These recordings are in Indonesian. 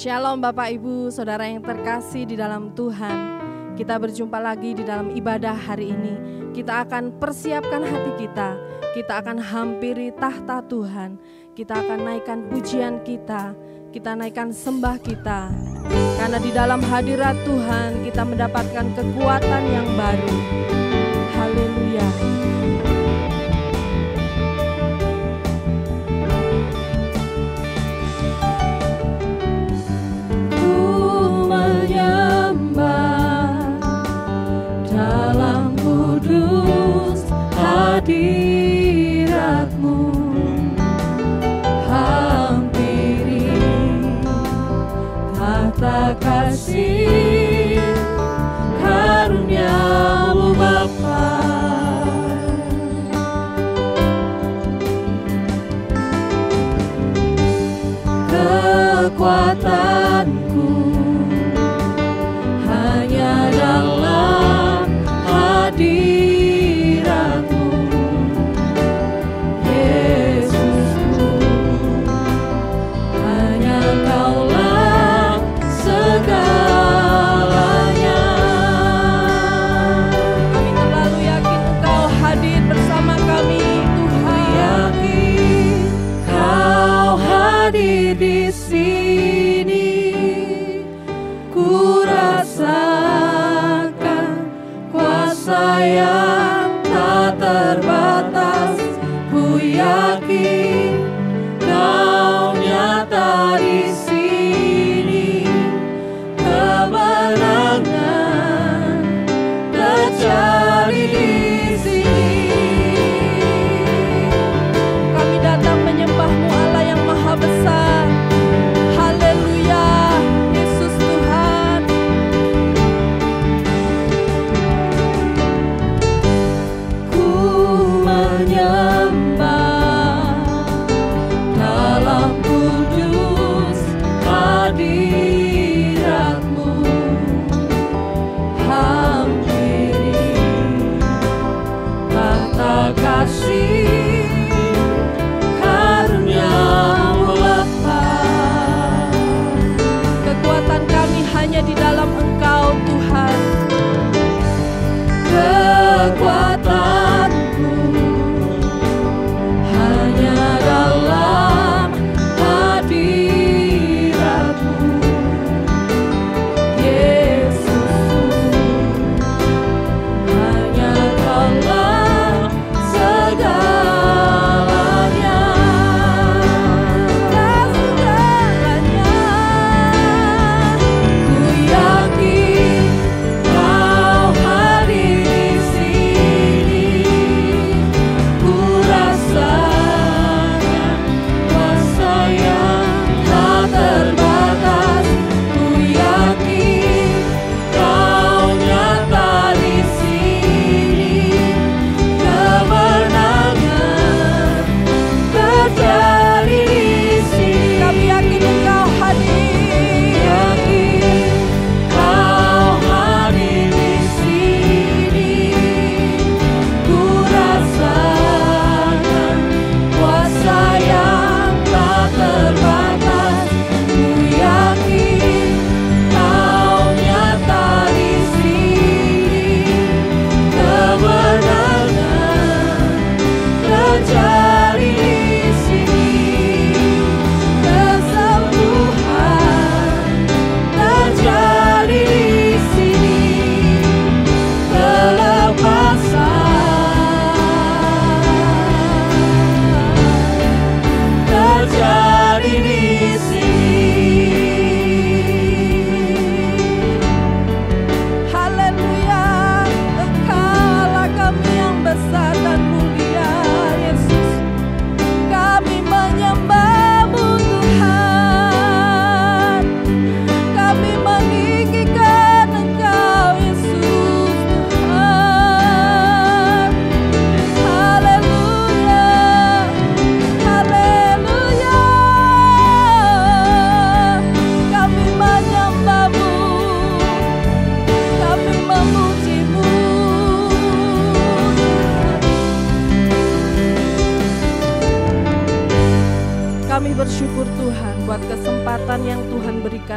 Shalom Bapak Ibu, Saudara yang terkasih di dalam Tuhan. Kita berjumpa lagi di dalam ibadah hari ini. Kita akan persiapkan hati kita. Kita akan hampiri tahta Tuhan. Kita akan naikkan pujian kita. Kita naikkan sembah kita. Karena di dalam hadirat Tuhan kita mendapatkan kekuatan yang baru. Haleluya. Hadirat-Mu, hampiri tahta kasih karunia-Mu Bapa. Kekuatanku hanya dalam hadirat-Mu, Yesusku. Hanya Kaulah segala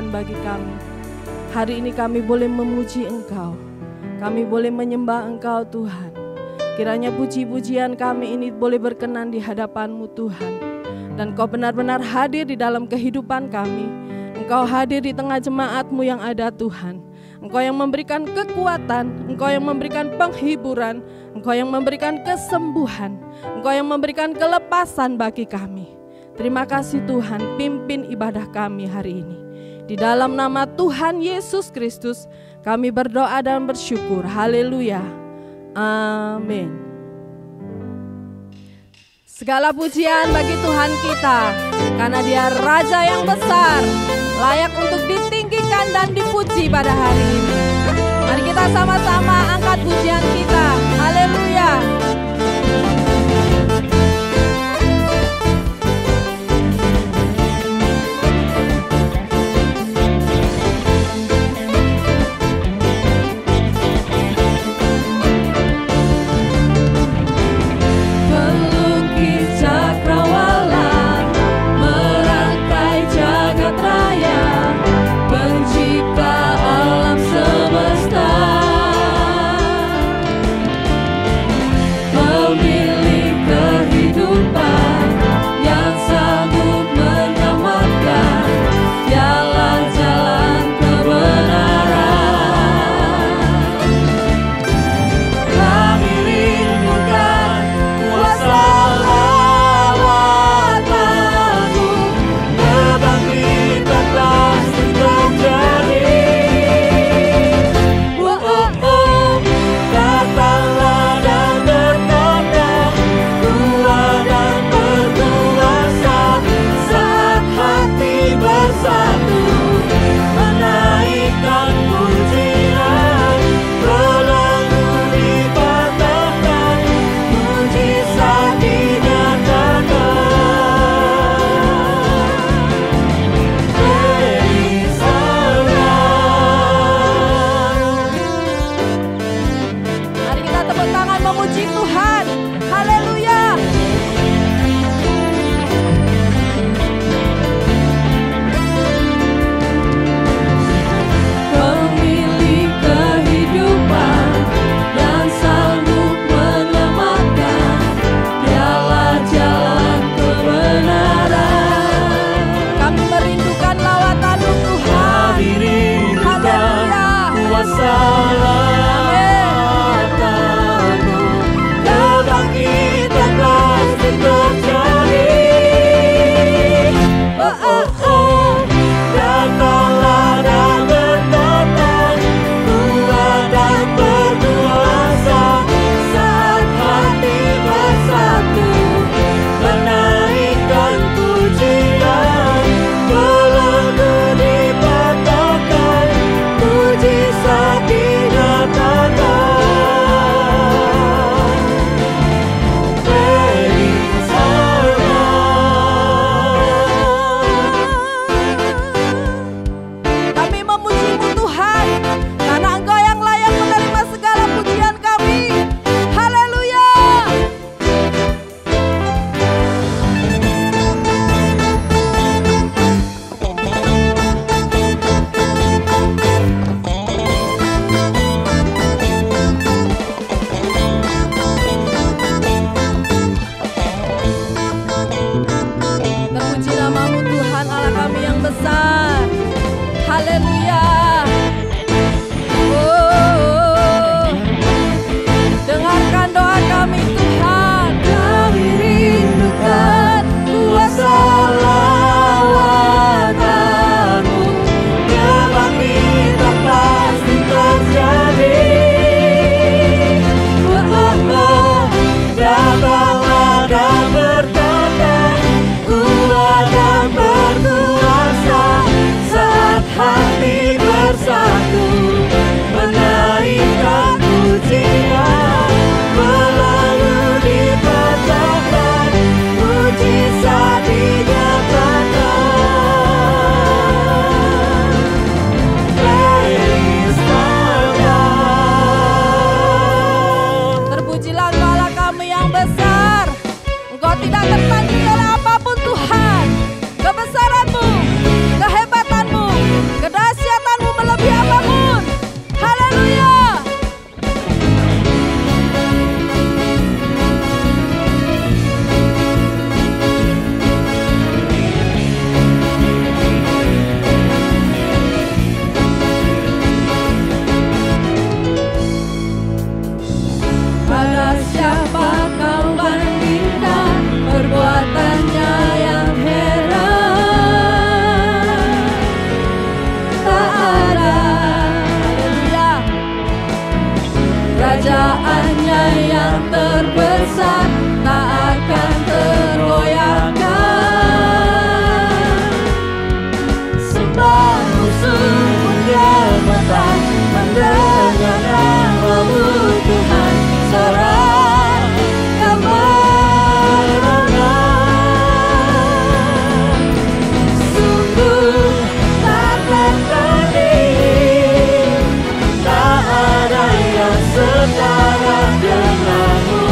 Tuhan bagi kami. Hari ini kami boleh memuji Engkau, kami boleh menyembah Engkau Tuhan. Kiranya puji-pujian kami ini boleh berkenan di hadapan-Mu Tuhan. Dan Kau benar-benar hadir di dalam kehidupan kami. Engkau hadir di tengah jemaat-Mu yang ada Tuhan. Engkau yang memberikan kekuatan, Engkau yang memberikan penghiburan, Engkau yang memberikan kesembuhan, Engkau yang memberikan kelepasan bagi kami. Terima kasih Tuhan, pimpin ibadah kami hari ini. Di dalam nama Tuhan Yesus Kristus, kami berdoa dan bersyukur. Haleluya. Amin. Segala pujian bagi Tuhan kita, karena Dia Raja yang besar, layak untuk ditinggikan dan dipuji pada hari ini. Mari kita sama-sama angkat pujian kita. Haleluya. Kerajaannya yang terbesar tak akan tergoyahkan. Sembah musuh pun gemetar mendengar nama-Mu Tuhan. Sorak kemenangan. Sungguh tak tertanding, tak ada yang setara denganmu.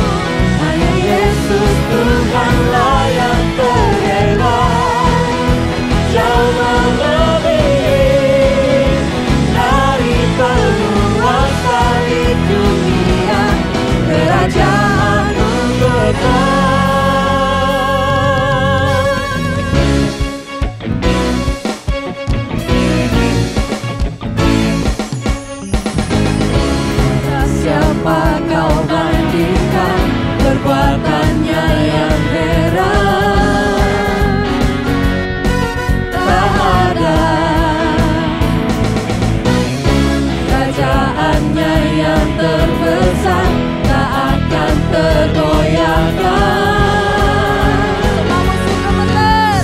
Hanya Yesus Tuhanlah yang terhebat, jauh melebihi dari penguasa di dunia. Kerajaan-Mu kekal. Siapa kau bandingkan perbuatannya yang heran? Tak ada. Kerajaannya yang terbesar tak akan tergoyahkan.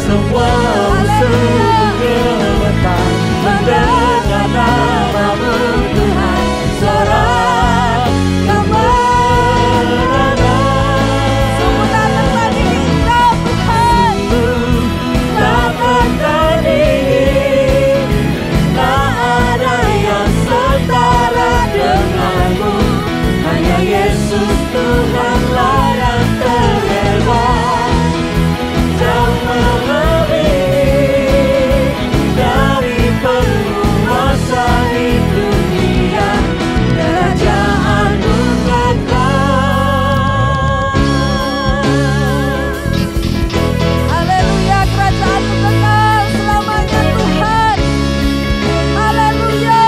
Semua musuh gemetar mendengar nama-Mu Tuhan. Sorak kemenangan. Sungguh tak tertandingi Engkau Tuhan. Tak tertandingi, tak ada yang setara denganmu. Hanya Yesus Tuhanlah yang terhebat, jauh melebihi dari penguasa di dunia. Kerajaan-Mu kekal. Haleluya, kerajaan-Mu kekal selamanya Tuhan. Haleluya.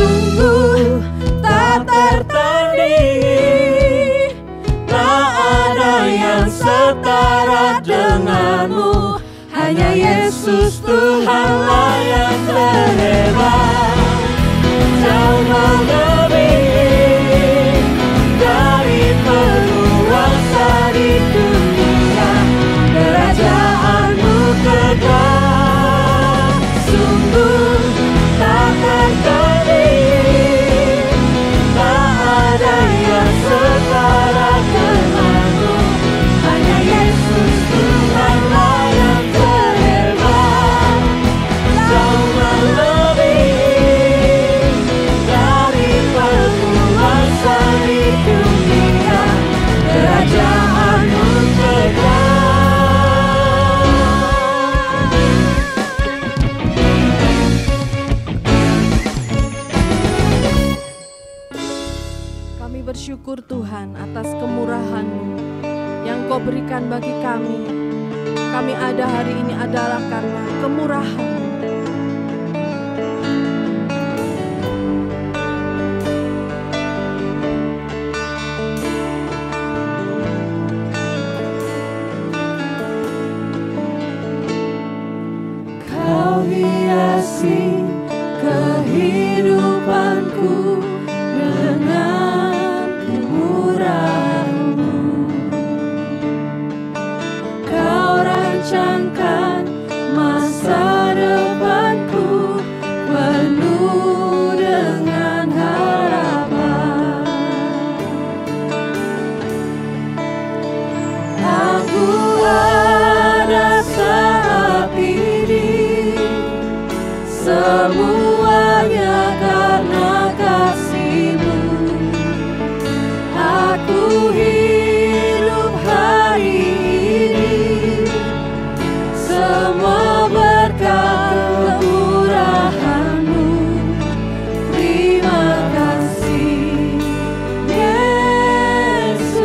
Sungguh tak tertandingi, tak ada yang setara denganmu. Hanya Yesus Tuhanlah yang terhebat, jauh melebihi dari penguasa di dunia. Kerajaan-Mu kekal. Sungguh tak tertandingi, tak ada yang setara denganmu. Hanya Yesus Tuhanlah yang terhebat, jauh melebihi dari penguasa di dunia. Kerajaan-Mu kekal. Kami bersyukur Tuhan atas kemurahan-Mu yang Kau berikan bagi kami. Kami ada hari ini adalah karena kemurahan-Mu. Kau hiasi kehidupanku dengan kemurahan-Mu. Kau rancangkan masa depanku penuh dengan harapan. Aku ada saat ini, semuanya karena kasih-Mu. Aku hidup hari ini, semua berkat kemurahan-Mu. Terima kasih Yesus,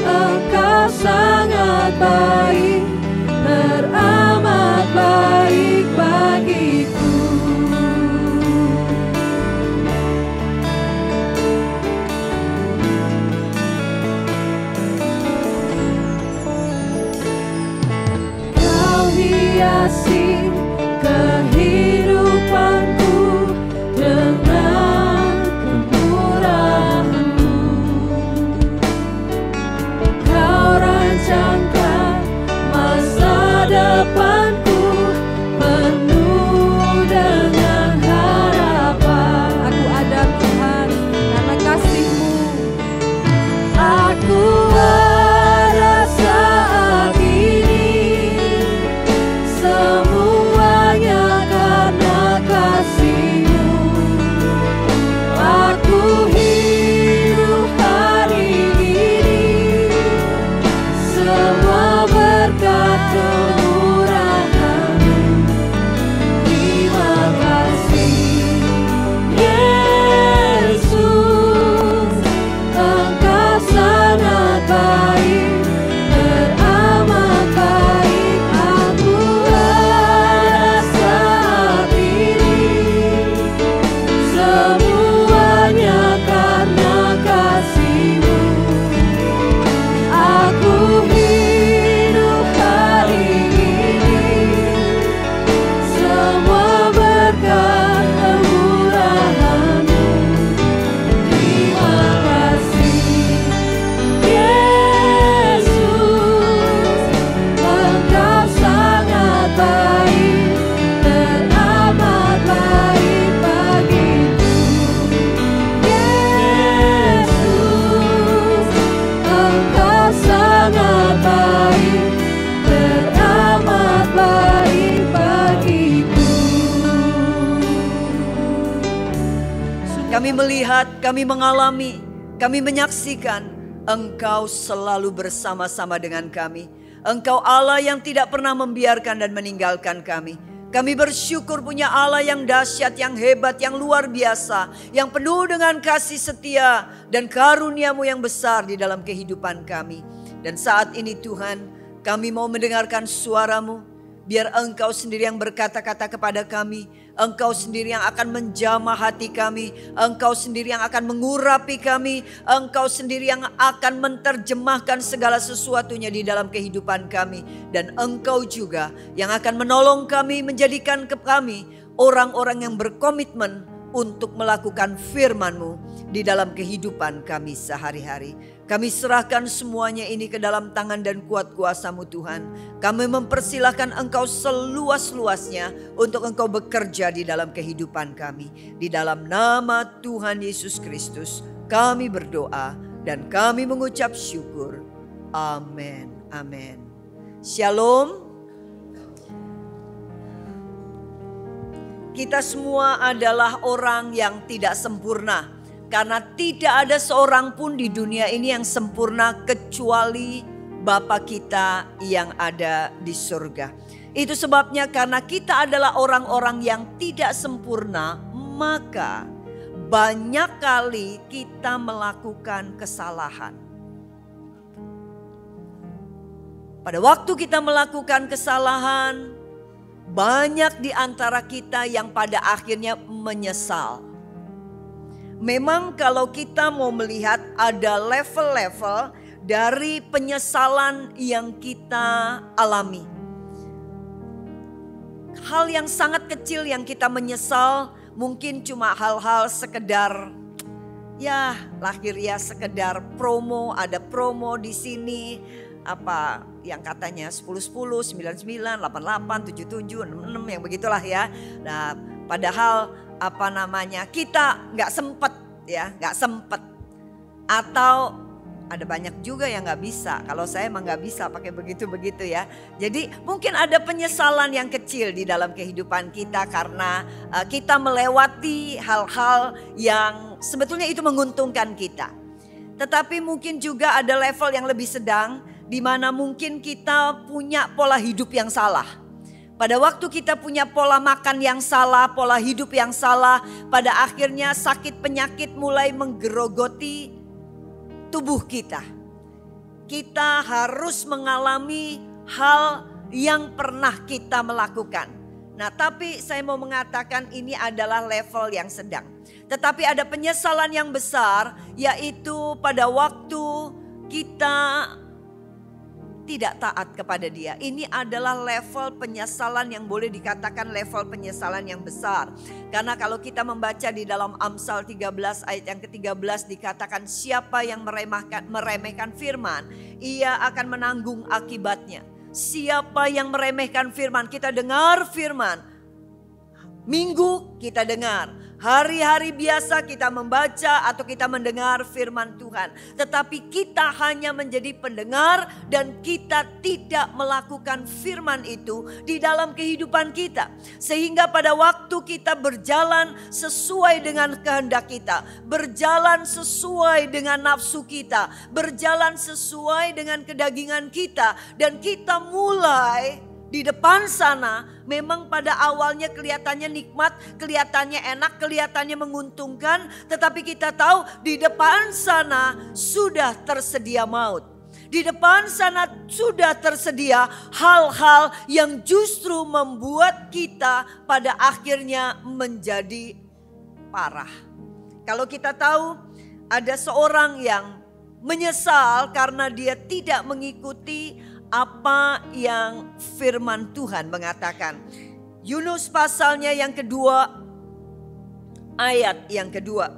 Engkau sangat baik, teramat baik bagiku. Kami melihat, kami mengalami, kami menyaksikan Engkau selalu bersama-sama dengan kami. Engkau Allah yang tidak pernah membiarkan dan meninggalkan kami. Kami bersyukur punya Allah yang dahsyat, yang hebat, yang luar biasa, yang penuh dengan kasih setia dan karunia-Mu yang besar di dalam kehidupan kami. Dan saat ini Tuhan, kami mau mendengarkan suara-Mu. Biar Engkau sendiri yang berkata-kata kepada kami. Engkau sendiri yang akan menjamah hati kami. Engkau sendiri yang akan mengurapi kami. Engkau sendiri yang akan menerjemahkan segala sesuatunya di dalam kehidupan kami. Dan Engkau juga yang akan menolong kami, menjadikan kami orang-orang yang berkomitmen untuk melakukan firman-Mu di dalam kehidupan kami sehari-hari. Kami serahkan semuanya ini ke dalam tangan dan kuat kuasa-Mu Tuhan. Kami mempersilahkan Engkau seluas-luasnya untuk Engkau bekerja di dalam kehidupan kami. Di dalam nama Tuhan Yesus Kristus kami berdoa dan kami mengucap syukur. Amin. Amin. Shalom. Kita semua adalah orang yang tidak sempurna. Karena tidak ada seorang pun di dunia ini yang sempurna kecuali Bapa kita yang ada di surga. Itu sebabnya karena kita adalah orang-orang yang tidak sempurna, maka banyak kali kita melakukan kesalahan. Pada waktu kita melakukan kesalahan, banyak di antara kita yang pada akhirnya menyesal. Memang kalau kita mau melihat ada level-level dari penyesalan yang kita alami. Hal yang sangat kecil yang kita menyesal mungkin cuma hal-hal sekedar ya lahir ya sekedar promo, ada promo di sini apa yang katanya 10-10, 99, 88, 77, 66 yang begitulah ya. Nah, padahal apa namanya kita nggak sempet ya, nggak sempet. Atau ada banyak juga yang nggak bisa. Kalau saya emang nggak bisa pakai begitu-begitu ya. Jadi mungkin ada penyesalan yang kecil di dalam kehidupan kita karena kita melewati hal-hal yang sebetulnya itu menguntungkan kita. Tetapi mungkin juga ada level yang lebih sedang di mana mungkin kita punya pola hidup yang salah. Pada waktu kita punya pola makan yang salah, pola hidup yang salah, pada akhirnya sakit penyakit mulai menggerogoti tubuh kita. Kita harus mengalami hal yang pernah kita melakukan. Nah, tapi saya mau mengatakan ini adalah level yang sedang. Tetapi ada penyesalan yang besar, yaitu pada waktu kita tidak taat kepada Dia. Ini adalah level penyesalan yang boleh dikatakan level penyesalan yang besar. Karena kalau kita membaca di dalam Amsal 13 ayat yang ke-13 dikatakan siapa yang meremehkan firman, ia akan menanggung akibatnya. Siapa yang meremehkan firman, kita dengar firman. Minggu kita dengar, hari-hari biasa kita membaca atau kita mendengar firman Tuhan. Tetapi kita hanya menjadi pendengar dan kita tidak melakukan firman itu di dalam kehidupan kita. Sehingga pada waktu kita berjalan sesuai dengan kehendak kita, berjalan sesuai dengan nafsu kita, berjalan sesuai dengan kedagingan kita, dan kita mulai di depan sana memang pada awalnya kelihatannya nikmat, kelihatannya enak, kelihatannya menguntungkan. Tetapi kita tahu di depan sana sudah tersedia maut. Di depan sana sudah tersedia hal-hal yang justru membuat kita pada akhirnya menjadi parah. Kalau kita tahu ada seorang yang menyesal karena dia tidak mengikuti apa yang firman Tuhan mengatakan. Yunus pasalnya yang kedua, ayat yang kedua.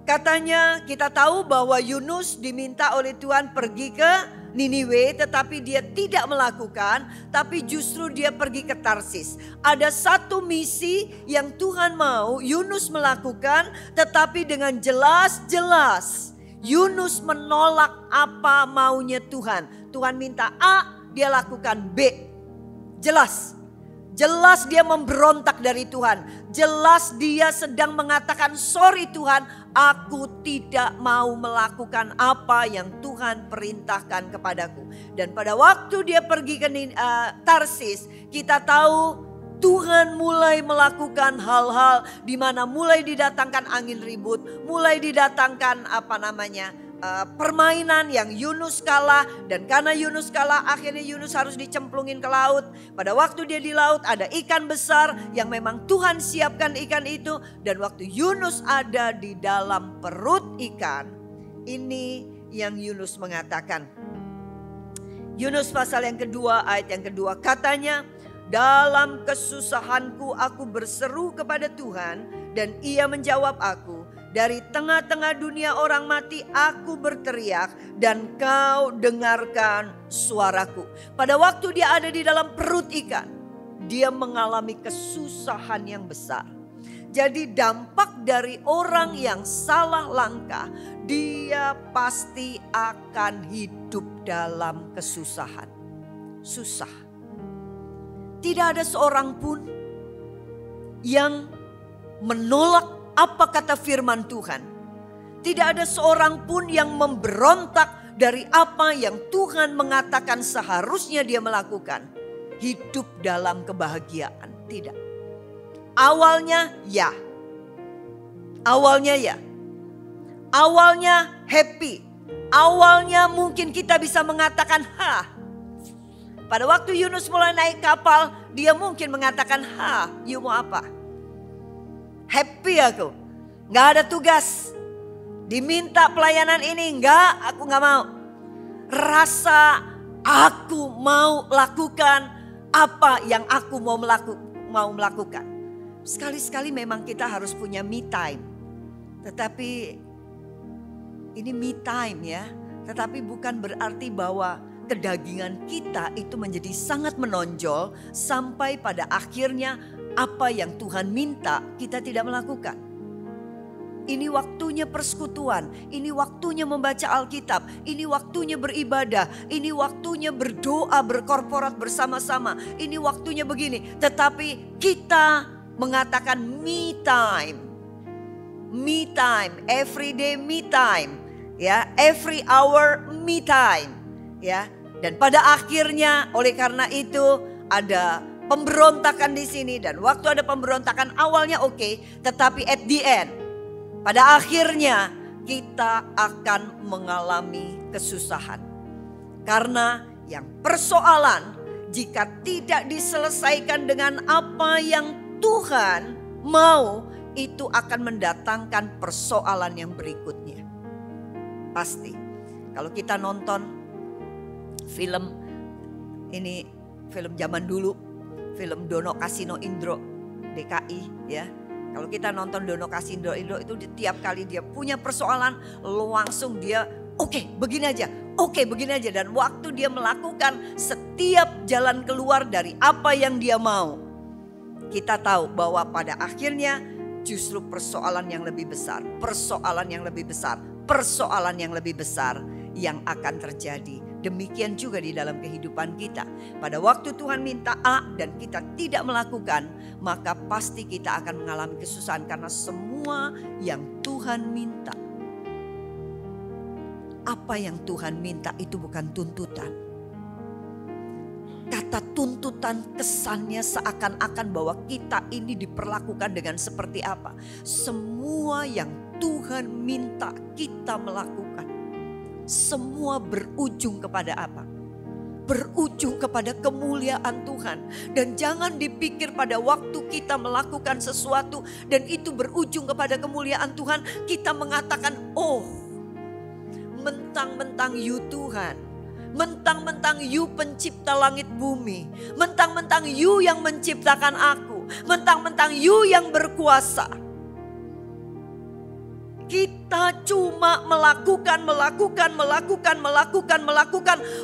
Katanya kita tahu bahwa Yunus diminta oleh Tuhan pergi ke Niniwe, tetapi dia tidak melakukan, tapi justru dia pergi ke Tarsis. Ada satu misi yang Tuhan mau Yunus melakukan, tetapi dengan jelas-jelas Yunus menolak apa maunya Tuhan. Tuhan minta A, dia lakukan B. Jelas. Jelas dia memberontak dari Tuhan. Jelas dia sedang mengatakan, sorry Tuhan, aku tidak mau melakukan apa yang Tuhan perintahkan kepadaku. Dan pada waktu dia pergi ke Tarsis, kita tahu Tuhan mulai melakukan hal-hal di mana mulai didatangkan angin ribut, mulai didatangkan permainan yang Yunus kalah. Dan karena Yunus kalah, akhirnya Yunus harus dicemplungin ke laut. Pada waktu dia di laut ada ikan besar yang memang Tuhan siapkan ikan itu. Dan waktu Yunus ada di dalam perut ikan, ini yang Yunus mengatakan. Yunus pasal yang kedua ayat yang kedua, katanya, dalam kesusahanku aku berseru kepada Tuhan dan ia menjawab aku. Dari tengah-tengah dunia orang mati aku berteriak dan kau dengarkan suaraku. Pada waktu dia ada di dalam perut ikan, dia mengalami kesusahan yang besar. Jadi dampak dari orang yang salah langkah, dia pasti akan hidup dalam kesusahan. Susah. Tidak ada seorang pun yang menolak apa kata firman Tuhan. Tidak ada seorang pun yang memberontak dari apa yang Tuhan mengatakan seharusnya dia melakukan. Hidup dalam kebahagiaan. Tidak. Awalnya ya. Awalnya ya. Awalnya happy. Awalnya mungkin kita bisa mengatakan pada waktu Yunus mulai naik kapal, dia mungkin mengatakan, you mau apa? Happy aku, gak ada tugas. Diminta pelayanan ini, aku gak mau. Rasa aku mau lakukan apa yang aku mau melakukan. Sekali-sekali memang kita harus punya me time. Tetapi ini me time ya. Tetapi bukan berarti bahwa kedagingan kita itu menjadi sangat menonjol sampai pada akhirnya apa yang Tuhan minta kita tidak melakukan. Ini waktunya persekutuan, ini waktunya membaca Alkitab, ini waktunya beribadah, ini waktunya berdoa, berkorporat bersama-sama, ini waktunya begini. Tetapi kita mengatakan me time, every day me time, ya, every hour me time, ya. Dan pada akhirnya oleh karena itu ada pemberontakan di sini. Dan waktu ada pemberontakan awalnya oke, tetapi at the end, pada akhirnya kita akan mengalami kesusahan. Karena yang persoalan jika tidak diselesaikan dengan apa yang Tuhan mau, itu akan mendatangkan persoalan yang berikutnya. Pasti. Kalau kita nonton film ini, film zaman dulu, film Dono Kasino Indro DKI ya. Kalau kita nonton Dono Kasino Indro itu tiap kali dia punya persoalan langsung dia oke, begini aja. Dan waktu dia melakukan setiap jalan keluar dari apa yang dia mau, kita tahu bahwa pada akhirnya justru persoalan yang lebih besar yang akan terjadi. Demikian juga di dalam kehidupan kita. Pada waktu Tuhan minta A dan kita tidak melakukan, maka pasti kita akan mengalami kesusahan. Karena semua yang Tuhan minta, apa yang Tuhan minta itu bukan tuntutan. Kata tuntutan kesannya seakan-akan bahwa kita ini diperlakukan dengan seperti apa. Semua yang Tuhan minta kita melakukan, semua berujung kepada apa? Berujung kepada kemuliaan Tuhan. Dan jangan dipikir pada waktu kita melakukan sesuatu dan itu berujung kepada kemuliaan Tuhan, kita mengatakan, oh, mentang-mentang you Tuhan, mentang-mentang you pencipta langit bumi, mentang-mentang you yang menciptakan aku, mentang-mentang you yang berkuasa. Kita cuma melakukan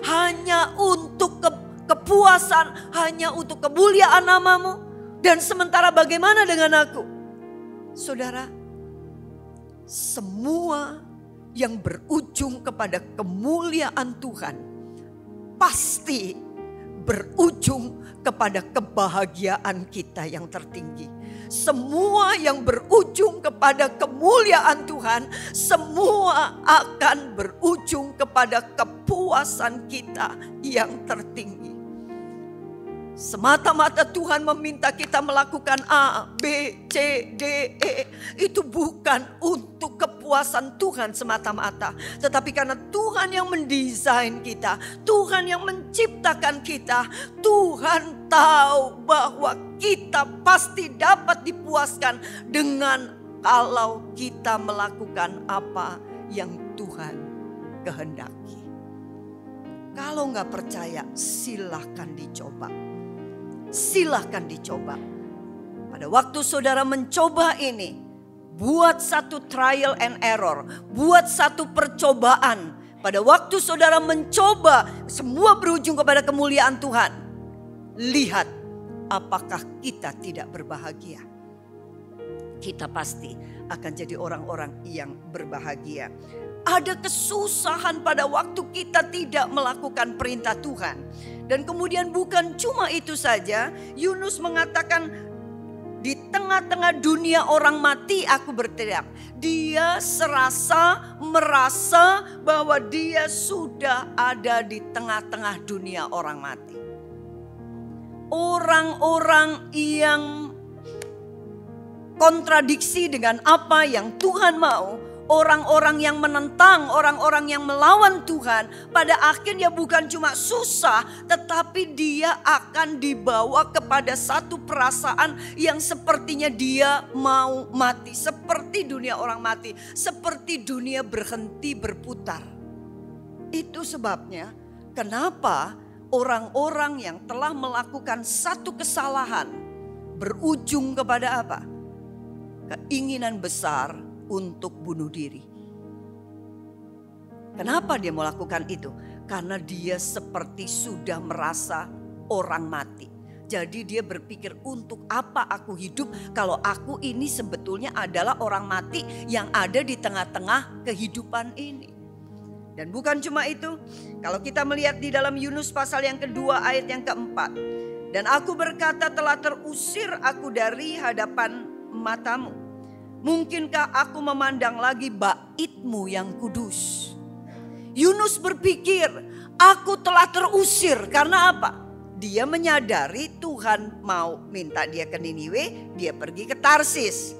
hanya untuk kepuasan, hanya untuk kemuliaan namamu. Dan sementara bagaimana dengan aku? Saudara, semua yang berujung kepada kemuliaan Tuhan pasti berujung kepada kebahagiaan kita yang tertinggi. Semua yang berujung kepada kemuliaan Tuhan, semua akan berujung kepada kepuasan kita yang tertinggi. Semata-mata Tuhan meminta kita melakukan A, B, C, D, E. Itu bukan untuk kepuasan Tuhan semata-mata. Tetapi karena Tuhan yang mendesain kita, Tuhan yang menciptakan kita, Tuhan tahu bahwa kita pasti dapat dipuaskan dengan kalau kita melakukan apa yang Tuhan kehendaki. Kalau nggak percaya, silahkan dicoba. Silahkan dicoba. Pada waktu saudara mencoba ini, buat satu trial and error, buat satu percobaan. Pada waktu saudara mencoba, semua berujung kepada kemuliaan Tuhan. Lihat apakah kita tidak berbahagia. Kita pasti akan jadi orang-orang yang berbahagia. Ada kesusahan pada waktu kita tidak melakukan perintah Tuhan. Dan kemudian bukan cuma itu saja, Yunus mengatakan, di tengah-tengah dunia orang mati aku berteriak. Dia merasa bahwa dia sudah ada di tengah-tengah dunia orang mati. Orang-orang yang kontradiksi dengan apa yang Tuhan mau, orang-orang yang menentang, orang-orang yang melawan Tuhan, pada akhirnya bukan cuma susah, tetapi dia akan dibawa kepada satu perasaan yang sepertinya dia mau mati. Seperti dunia orang mati, seperti dunia berhenti berputar. Itu sebabnya kenapa orang-orang yang telah melakukan satu kesalahan berujung kepada apa? Keinginan besar untuk bunuh diri. Kenapa dia melakukan itu? Karena dia seperti sudah merasa orang mati. Jadi dia berpikir, untuk apa aku hidup kalau aku ini sebetulnya adalah orang mati yang ada di tengah-tengah kehidupan ini. Dan bukan cuma itu, kalau kita melihat di dalam Yunus pasal yang kedua ayat yang keempat. Dan aku berkata, telah terusir aku dari hadapan matamu. Mungkinkah aku memandang lagi bait-Mu yang kudus? Yunus berpikir, aku telah terusir karena apa? Dia menyadari Tuhan mau minta dia ke Niniwe, dia pergi ke Tarsis.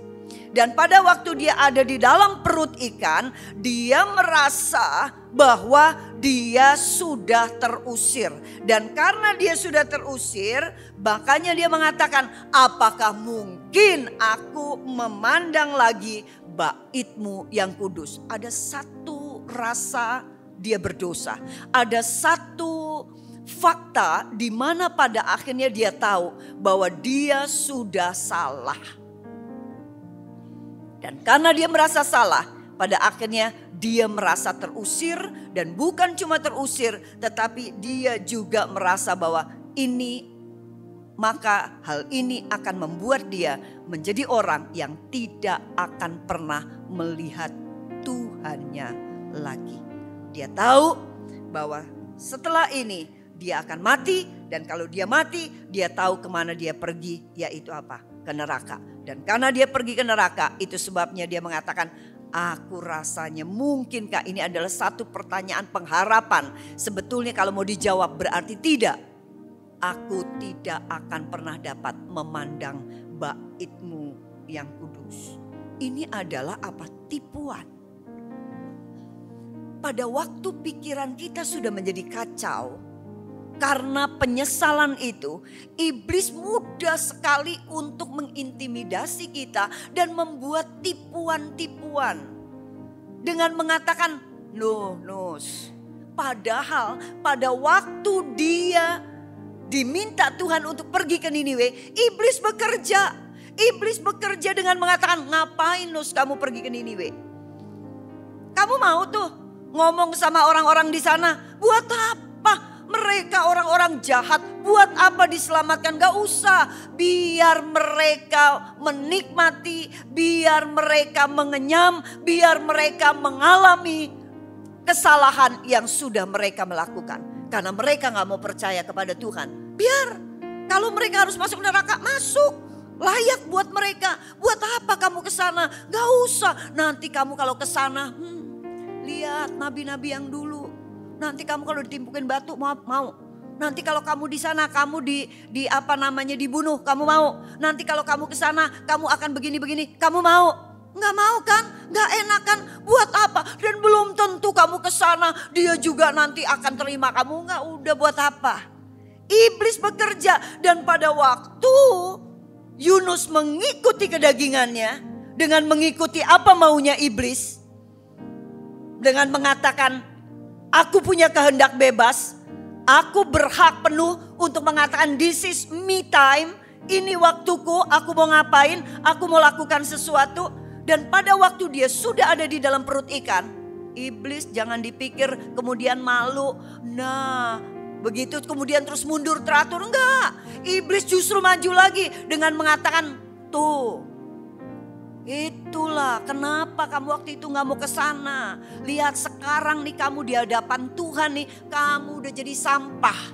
Dan pada waktu dia ada di dalam perut ikan, dia merasa bahwa dia sudah terusir. Dan karena dia sudah terusir, makanya dia mengatakan, apakah mungkin aku memandang lagi bait-Mu yang kudus? Ada satu rasa dia berdosa. Ada satu fakta di mana pada akhirnya dia tahu bahwa dia sudah salah. Dan karena dia merasa salah, pada akhirnya dia merasa terusir. Dan bukan cuma terusir, tetapi dia juga merasa bahwa maka hal ini akan membuat dia menjadi orang yang tidak akan pernah melihat Tuhannya lagi. Dia tahu bahwa setelah ini dia akan mati, dan kalau dia mati, dia tahu kemana dia pergi, yaitu apa? Ke neraka. Dan karena dia pergi ke neraka, itu sebabnya dia mengatakan, aku rasanya mungkinkah ini adalah satu pertanyaan pengharapan. Sebetulnya kalau mau dijawab berarti tidak. Aku tidak akan pernah dapat memandang bait-Mu yang kudus. Ini adalah apa? Tipuan. Pada waktu pikiran kita sudah menjadi kacau, karena penyesalan itu, iblis mudah sekali untuk mengintimidasi kita dan membuat tipuan-tipuan. Dengan mengatakan, Nus. Padahal pada waktu dia diminta Tuhan untuk pergi ke Niniwe, iblis bekerja. Iblis bekerja dengan mengatakan, ngapain Nus kamu pergi ke Niniwe? Kamu mau tuh ngomong sama orang-orang di sana, buat apa? Mereka orang-orang jahat, buat apa diselamatkan? Gak usah, biar mereka menikmati, biar mereka mengenyam, biar mereka mengalami kesalahan yang sudah mereka melakukan. Karena mereka gak mau percaya kepada Tuhan. Biar, kalau mereka harus masuk neraka, masuk. Layak buat mereka. Buat apa kamu ke sana? Gak usah. Nanti kamu kalau ke sana, lihat nabi-nabi yang dulu. Nanti kamu kalau ditimpukin batu mau. Nanti kalau kamu di sana kamu dibunuh, kamu mau. Nanti kalau kamu ke sana kamu akan begini-begini, kamu mau. Nggak mau kan? Nggak enak kan? Buat apa? Dan belum tentu kamu ke sana dia juga nanti akan terima kamu. Nggak, udah buat apa? Iblis bekerja, dan pada waktu Yunus mengikuti kedagingannya dengan mengikuti apa maunya iblis, dengan mengatakan, aku punya kehendak bebas. Aku berhak penuh untuk mengatakan this is me time. Ini waktuku, aku mau ngapain, aku mau lakukan sesuatu. Dan pada waktu dia sudah ada di dalam perut ikan, iblis jangan dipikir kemudian malu. Nah, begitu kemudian terus mundur teratur. Enggak, iblis justru maju lagi dengan mengatakan, tuh. Itulah kenapa kamu waktu itu gak mau ke sana. Lihat sekarang nih kamu di hadapan Tuhan nih, kamu udah jadi sampah.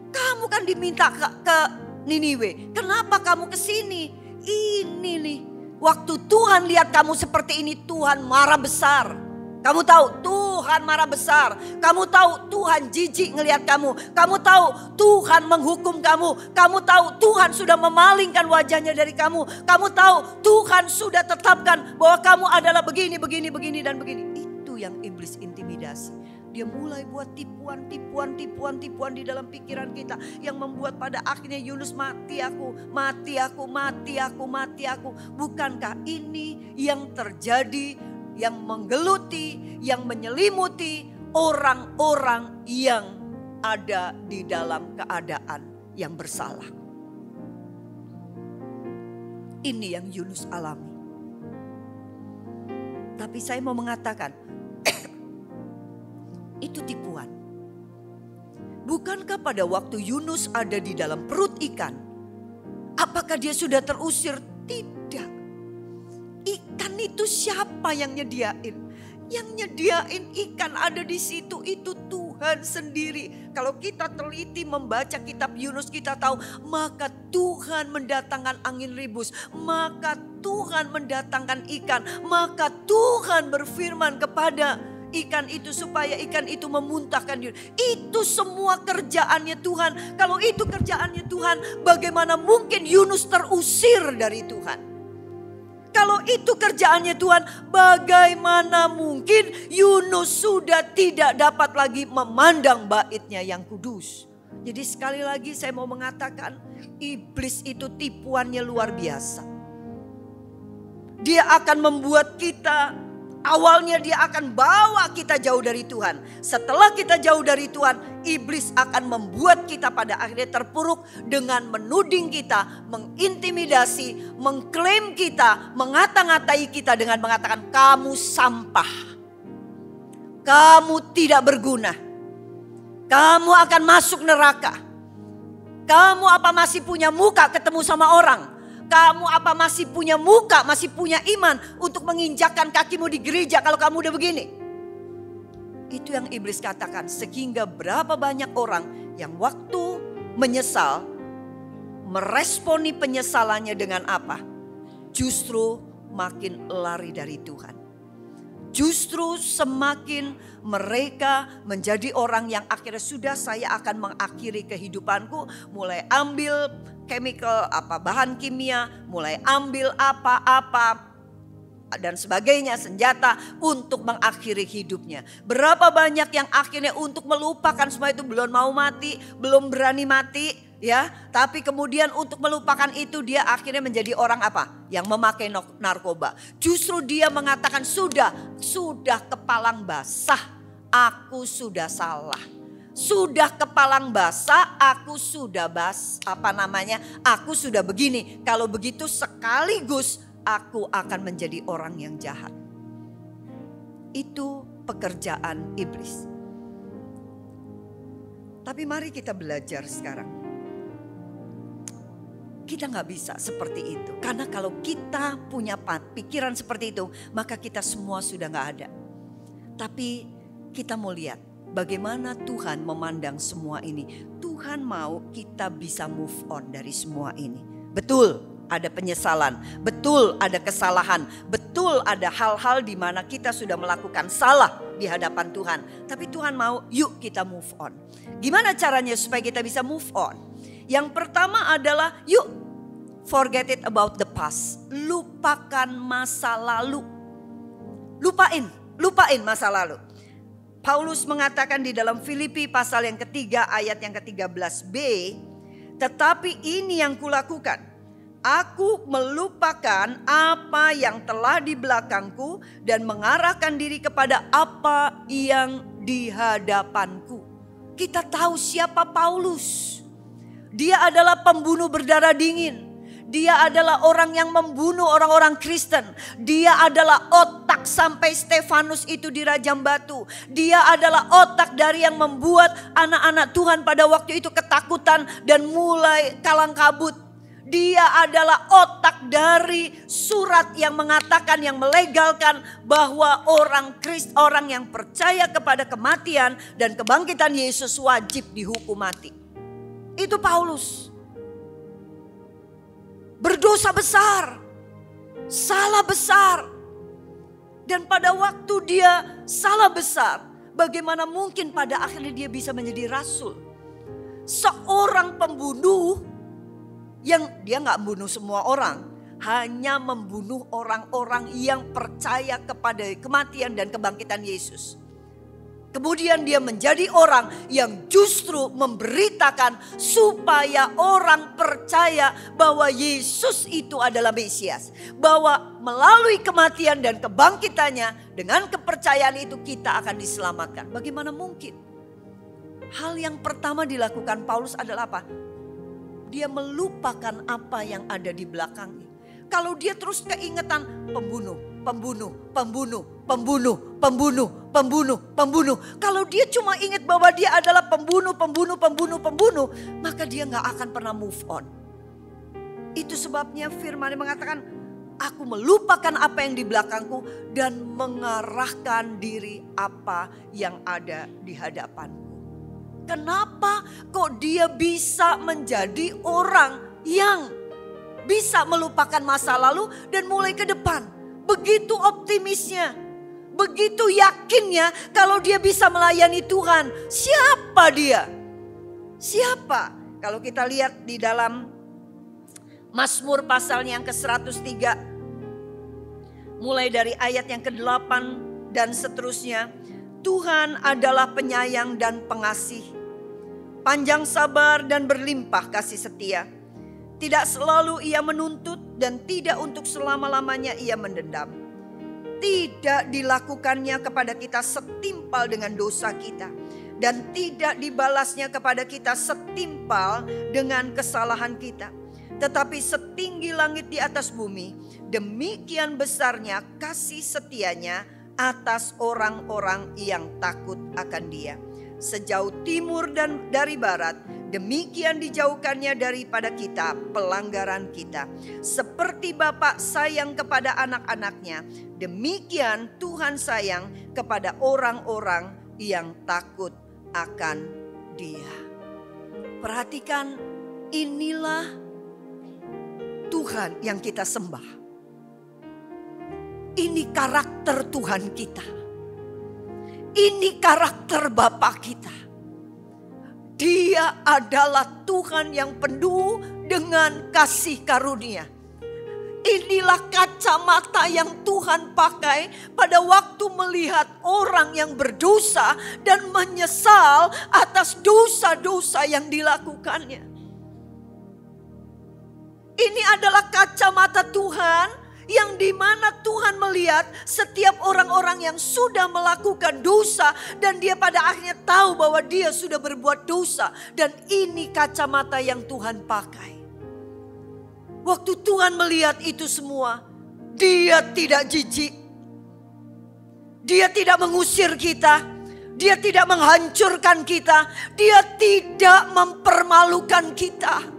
Kamu kan diminta ke Niniwe. Kenapa kamu ke sini? Ini nih, waktu Tuhan lihat kamu seperti ini, Tuhan marah besar. Kamu tahu Tuhan marah besar. Kamu tahu Tuhan jijik ngelihat kamu. Kamu tahu Tuhan menghukum kamu. Kamu tahu Tuhan sudah memalingkan wajahnya dari kamu. Kamu tahu Tuhan sudah tetapkan bahwa kamu adalah begini, begini, begini dan begini. Itu yang iblis intimidasi. Dia mulai buat tipuan di dalam pikiran kita. Yang membuat pada akhirnya Yunus, mati aku. Bukankah ini yang terjadi, yang menggeluti, yang menyelimuti orang-orang yang ada di dalam keadaan yang bersalah? Ini yang Yunus alami. Tapi saya mau mengatakan, itu tipuan. Bukankah pada waktu Yunus ada di dalam perut ikan, apakah dia sudah terusir? Tidak. Ikan itu siapa yang nyediain? Yang nyediain ikan ada di situ itu Tuhan sendiri. Kalau kita teliti membaca kitab Yunus, kita tahu maka Tuhan mendatangkan angin ribus, maka Tuhan mendatangkan ikan, maka Tuhan berfirman kepada ikan itu supaya ikan itu memuntahkan Yunus. Itu semua kerjaannya Tuhan. Kalau itu kerjaannya Tuhan, bagaimana mungkin Yunus terusir dari Tuhan? Kalau itu kerjaannya Tuhan, bagaimana mungkin Yunus sudah tidak dapat lagi memandang baitnya yang kudus? Jadi sekali lagi saya mau mengatakan, iblis itu tipuannya luar biasa. Dia akan membuat kita, awalnya dia akan bawa kita jauh dari Tuhan. Setelah kita jauh dari Tuhan, iblis akan membuat kita pada akhirnya terpuruk dengan menuding kita, mengintimidasi, mengklaim kita, mengata-ngatai kita dengan mengatakan kamu sampah. Kamu tidak berguna. Kamu akan masuk neraka. Kamu apa masih punya muka ketemu sama orang? Kamu apa masih punya muka, masih punya iman untuk menginjakkan kakimu di gereja kalau kamu udah begini? Itu yang iblis katakan. Sehingga berapa banyak orang yang waktu menyesal, meresponi penyesalannya dengan apa? Justru makin lari dari Tuhan. Justru semakin mereka menjadi orang yang akhirnya sudah, saya akan mengakhiri kehidupanku, mulai ambil chemical, bahan kimia, mulai ambil apa-apa dan sebagainya, senjata untuk mengakhiri hidupnya. Berapa banyak yang akhirnya untuk melupakan semua itu, belum mau mati, belum berani mati, ya. Tapi kemudian untuk melupakan itu dia akhirnya menjadi orang apa? Yang memakai narkoba. Justru dia mengatakan sudah kepalang basah, aku sudah salah. Sudah kepalang basah, aku sudah aku sudah begini. Kalau begitu sekaligus aku akan menjadi orang yang jahat. Itu pekerjaan iblis. Tapi mari kita belajar sekarang. Kita gak bisa seperti itu. Karena kalau kita punya pikiran seperti itu, maka kita semua sudah gak ada. Tapi kita mau lihat bagaimana Tuhan memandang semua ini. Tuhan mau kita bisa move on dari semua ini. Betul ada penyesalan, betul ada kesalahan, betul ada hal-hal di mana kita sudah melakukan salah di hadapan Tuhan. Tapi Tuhan mau yuk kita move on. Gimana caranya supaya kita bisa move on? Yang pertama adalah yuk forget it about the past. Lupakan masa lalu. Lupain masa lalu. Paulus mengatakan di dalam Filipi pasal yang ketiga ayat yang ke-13b. Tetapi ini yang kulakukan. Aku melupakan apa yang telah di belakangku dan mengarahkan diri kepada apa yang di hadapanku. Kita tahu siapa Paulus. Dia adalah pembunuh berdarah dingin. Dia adalah orang yang membunuh orang-orang Kristen. Dia adalah otak sampai Stefanus itu dirajam batu. Dia adalah otak dari yang membuat anak-anak Tuhan pada waktu itu ketakutan dan mulai kalang kabut. Dia adalah otak dari surat yang mengatakan, yang melegalkan bahwa orang yang percaya kepada kematian dan kebangkitan Yesus wajib dihukum mati. Itu Paulus. Berdosa besar, salah besar. Dan pada waktu dia salah besar, bagaimana mungkin pada akhirnya dia bisa menjadi rasul? Seorang pembunuh yang dia gak membunuh semua orang, hanya membunuh orang-orang yang percaya kepada kematian dan kebangkitan Yesus. Kemudian dia menjadi orang yang justru memberitakan supaya orang percaya bahwa Yesus itu adalah Mesias. Bahwa melalui kematian dan kebangkitannya, dengan kepercayaan itu kita akan diselamatkan. Bagaimana mungkin? Hal yang pertama dilakukan Paulus adalah apa? Dia melupakan apa yang ada di belakangnya. Kalau dia terus keingetan pembunuh. Kalau dia cuma ingat bahwa dia adalah pembunuh, maka dia gak akan pernah move on. Itu sebabnya firman mengatakan, aku melupakan apa yang di belakangku dan mengarahkan diri apa yang ada di hadapanku. Kenapa kok dia bisa menjadi orang yang bisa melupakan masa lalu dan mulai ke depan? Begitu optimisnya, begitu yakinnya kalau dia bisa melayani Tuhan. Siapa dia? Siapa? Kalau kita lihat di dalam Mazmur pasal yang ke-103, mulai dari ayat yang ke-8 dan seterusnya. Tuhan adalah penyayang dan pengasih, panjang sabar dan berlimpah kasih setia. Tidak selalu ia menuntut dan tidak untuk selama-lamanya ia mendendam. Tidak dilakukannya kepada kita setimpal dengan dosa kita. Dan tidak dibalasnya kepada kita setimpal dengan kesalahan kita. Tetapi setinggi langit di atas bumi, demikian besarnya kasih setianya atas orang-orang yang takut akan Dia. Sejauh timur dan dari barat, demikian dijauhkannya daripada kita pelanggaran kita. Seperti Bapa sayang kepada anak-anaknya, demikian Tuhan sayang kepada orang-orang yang takut akan Dia. Perhatikan, inilah Tuhan yang kita sembah. Ini karakter Tuhan kita. Ini karakter Bapa kita. Dia adalah Tuhan yang penuh dengan kasih karunia. Inilah kacamata yang Tuhan pakai pada waktu melihat orang yang berdosa dan menyesal atas dosa-dosa yang dilakukannya. Ini adalah kacamata Tuhan yang dimana Tuhan melihat setiap orang-orang yang sudah melakukan dosa dan dia pada akhirnya tahu bahwa dia sudah berbuat dosa. Dan ini kacamata yang Tuhan pakai. Waktu Tuhan melihat itu semua, Dia tidak jijik. Dia tidak mengusir kita. Dia tidak menghancurkan kita. Dia tidak mempermalukan kita.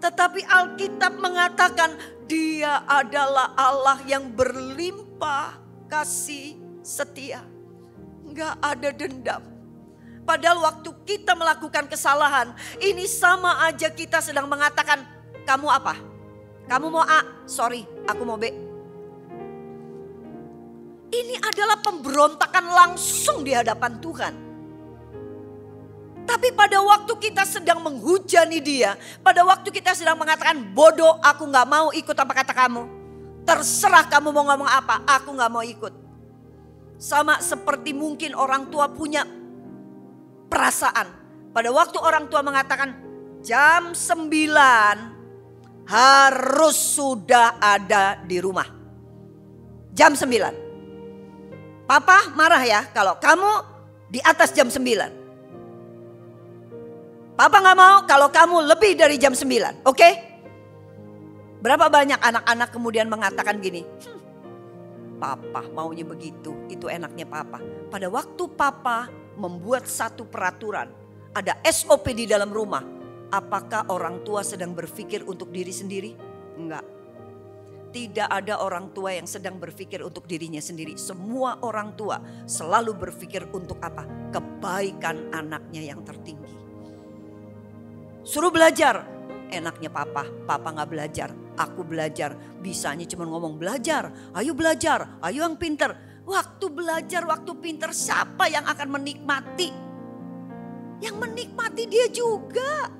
Tetapi Alkitab mengatakan Dia adalah Allah yang berlimpah kasih setia. Enggak ada dendam. Padahal waktu kita melakukan kesalahan, ini sama aja kita sedang mengatakan, kamu apa? Kamu mau A? Sorry, aku mau B. Ini adalah pemberontakan langsung di hadapan Tuhan. Tapi pada waktu kita sedang menghujani dia, pada waktu kita sedang mengatakan bodoh, aku gak mau ikut apa kata kamu. Terserah kamu mau ngomong apa, aku gak mau ikut. Sama seperti mungkin orang tua punya perasaan. Pada waktu orang tua mengatakan jam 9 harus sudah ada di rumah. Jam 9. Papa marah ya kalau kamu di atas jam 9. Papa gak mau kalau kamu lebih dari jam 9. Oke? Berapa banyak anak-anak kemudian mengatakan gini. Papa maunya begitu, itu enaknya papa. Pada waktu papa membuat satu peraturan, ada SOP di dalam rumah. Apakah orang tua sedang berpikir untuk diri sendiri? Enggak. Tidak ada orang tua yang sedang berpikir untuk dirinya sendiri. Semua orang tua selalu berpikir untuk apa? Kebaikan anaknya yang tertinggi. Suruh belajar. Enaknya papa gak belajar. Aku belajar, bisanya cuma ngomong belajar. Ayo belajar, ayo yang pinter. Waktu belajar, waktu pinter, siapa yang akan menikmati? Yang menikmati dia juga.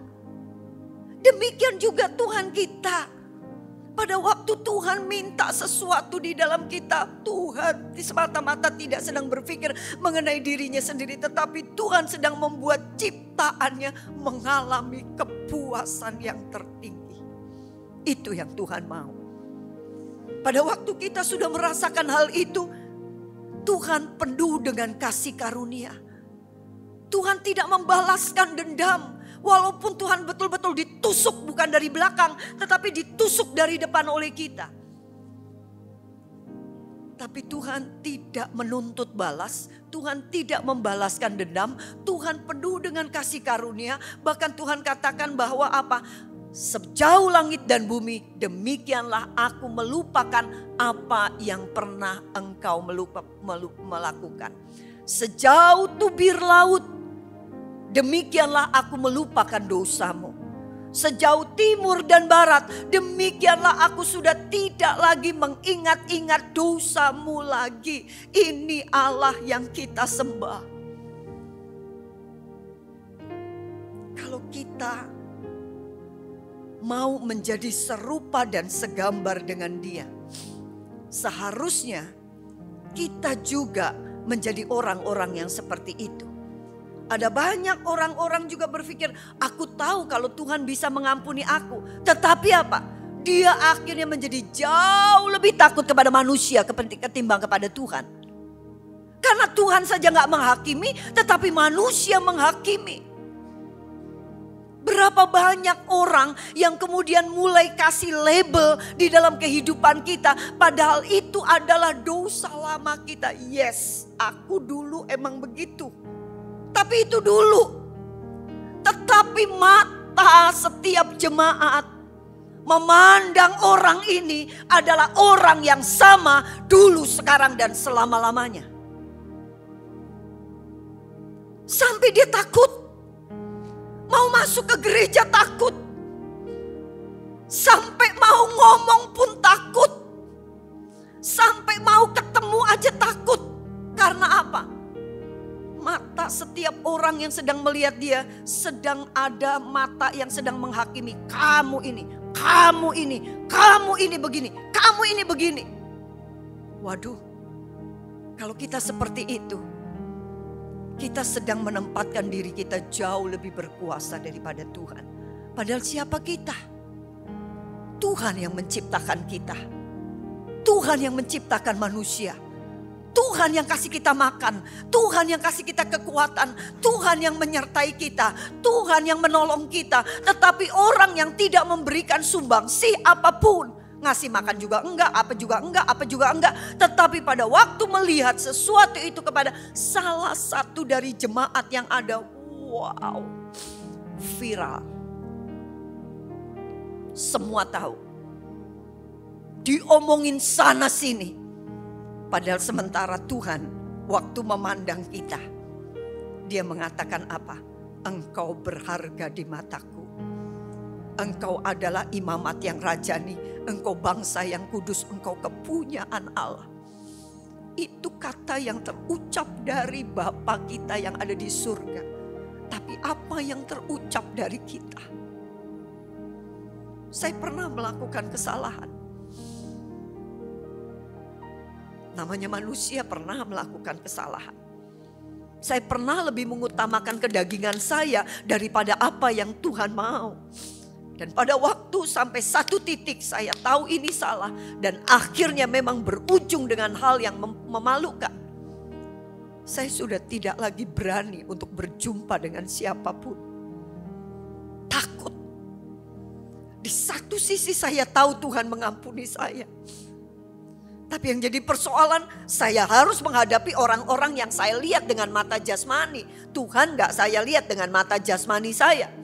Demikian juga Tuhan kita. Pada waktu Tuhan minta sesuatu di dalam kita, Tuhan semata-mata tidak sedang berpikir mengenai dirinya sendiri. Tetapi Tuhan sedang membuat ciptaannya mengalami kepuasan yang tertinggi. Itu yang Tuhan mau. Pada waktu kita sudah merasakan hal itu, Tuhan penuh dengan kasih karunia. Tuhan tidak membalaskan dendam. Walaupun Tuhan betul-betul ditusuk bukan dari belakang, tetapi ditusuk dari depan oleh kita. Tapi Tuhan tidak menuntut balas, Tuhan tidak membalaskan dendam, Tuhan penuh dengan kasih karunia. Bahkan Tuhan katakan bahwa apa? Sejauh langit dan bumi, demikianlah aku melupakan apa yang pernah engkau melakukan. Sejauh tubir laut, demikianlah aku melupakan dosamu. Sejauh timur dan barat, demikianlah aku sudah tidak lagi mengingat-ingat dosamu lagi. Ini Allah yang kita sembah. Kalau kita mau menjadi serupa dan segambar dengan Dia, seharusnya kita juga menjadi orang-orang yang seperti itu. Ada banyak orang-orang juga berpikir, aku tahu kalau Tuhan bisa mengampuni aku. Tetapi apa? Dia akhirnya menjadi jauh lebih takut kepada manusia ketimbang kepada Tuhan. Karena Tuhan saja gak menghakimi, tetapi manusia menghakimi. Berapa banyak orang yang kemudian mulai kasih label di dalam kehidupan kita. Padahal itu adalah dosa lama kita. Yes, aku dulu emang begitu. Tapi itu dulu. Tetapi mata setiap jemaat memandang orang ini adalah orang yang sama dulu, sekarang, dan selama-lamanya. Sampai dia takut. Mau masuk ke gereja takut. Sampai mau ngomong pun takut. Sampai mau ketemu aja takut. Karena apa? Mata setiap orang yang sedang melihat dia, sedang ada mata yang sedang menghakimi. Kamu ini, kamu ini, kamu ini begini, kamu ini begini. Waduh, kalau kita seperti itu, kita sedang menempatkan diri kita jauh lebih berkuasa daripada Tuhan. Padahal siapa kita? Tuhan yang menciptakan kita. Tuhan yang menciptakan manusia. Tuhan yang kasih kita makan, Tuhan yang kasih kita kekuatan, Tuhan yang menyertai kita, Tuhan yang menolong kita. Tetapi orang yang tidak memberikan sumbangsi apapun, ngasih makan juga enggak, apa juga enggak, apa juga enggak. Tetapi pada waktu melihat sesuatu itu kepada salah satu dari jemaat yang ada, wow, viral. Semua tahu, diomongin sana sini. Padahal sementara Tuhan waktu memandang kita, dia mengatakan apa? Engkau berharga di mataku. Engkau adalah imamat yang rajani. Engkau bangsa yang kudus. Engkau kepunyaan Allah. Itu kata yang terucap dari Bapa kita yang ada di surga. Tapi apa yang terucap dari kita? Saya pernah melakukan kesalahan. Namanya manusia pernah melakukan kesalahan. Saya pernah lebih mengutamakan kedagingan saya daripada apa yang Tuhan mau. Dan pada waktu sampai satu titik saya tahu ini salah. Dan akhirnya memang berujung dengan hal yang memalukan. Saya sudah tidak lagi berani untuk berjumpa dengan siapapun. Takut. Di satu sisi saya tahu Tuhan mengampuni saya. Tapi yang jadi persoalan, saya harus menghadapi orang-orang yang saya lihat dengan mata jasmani. Tuhan gak saya lihat dengan mata jasmani saya.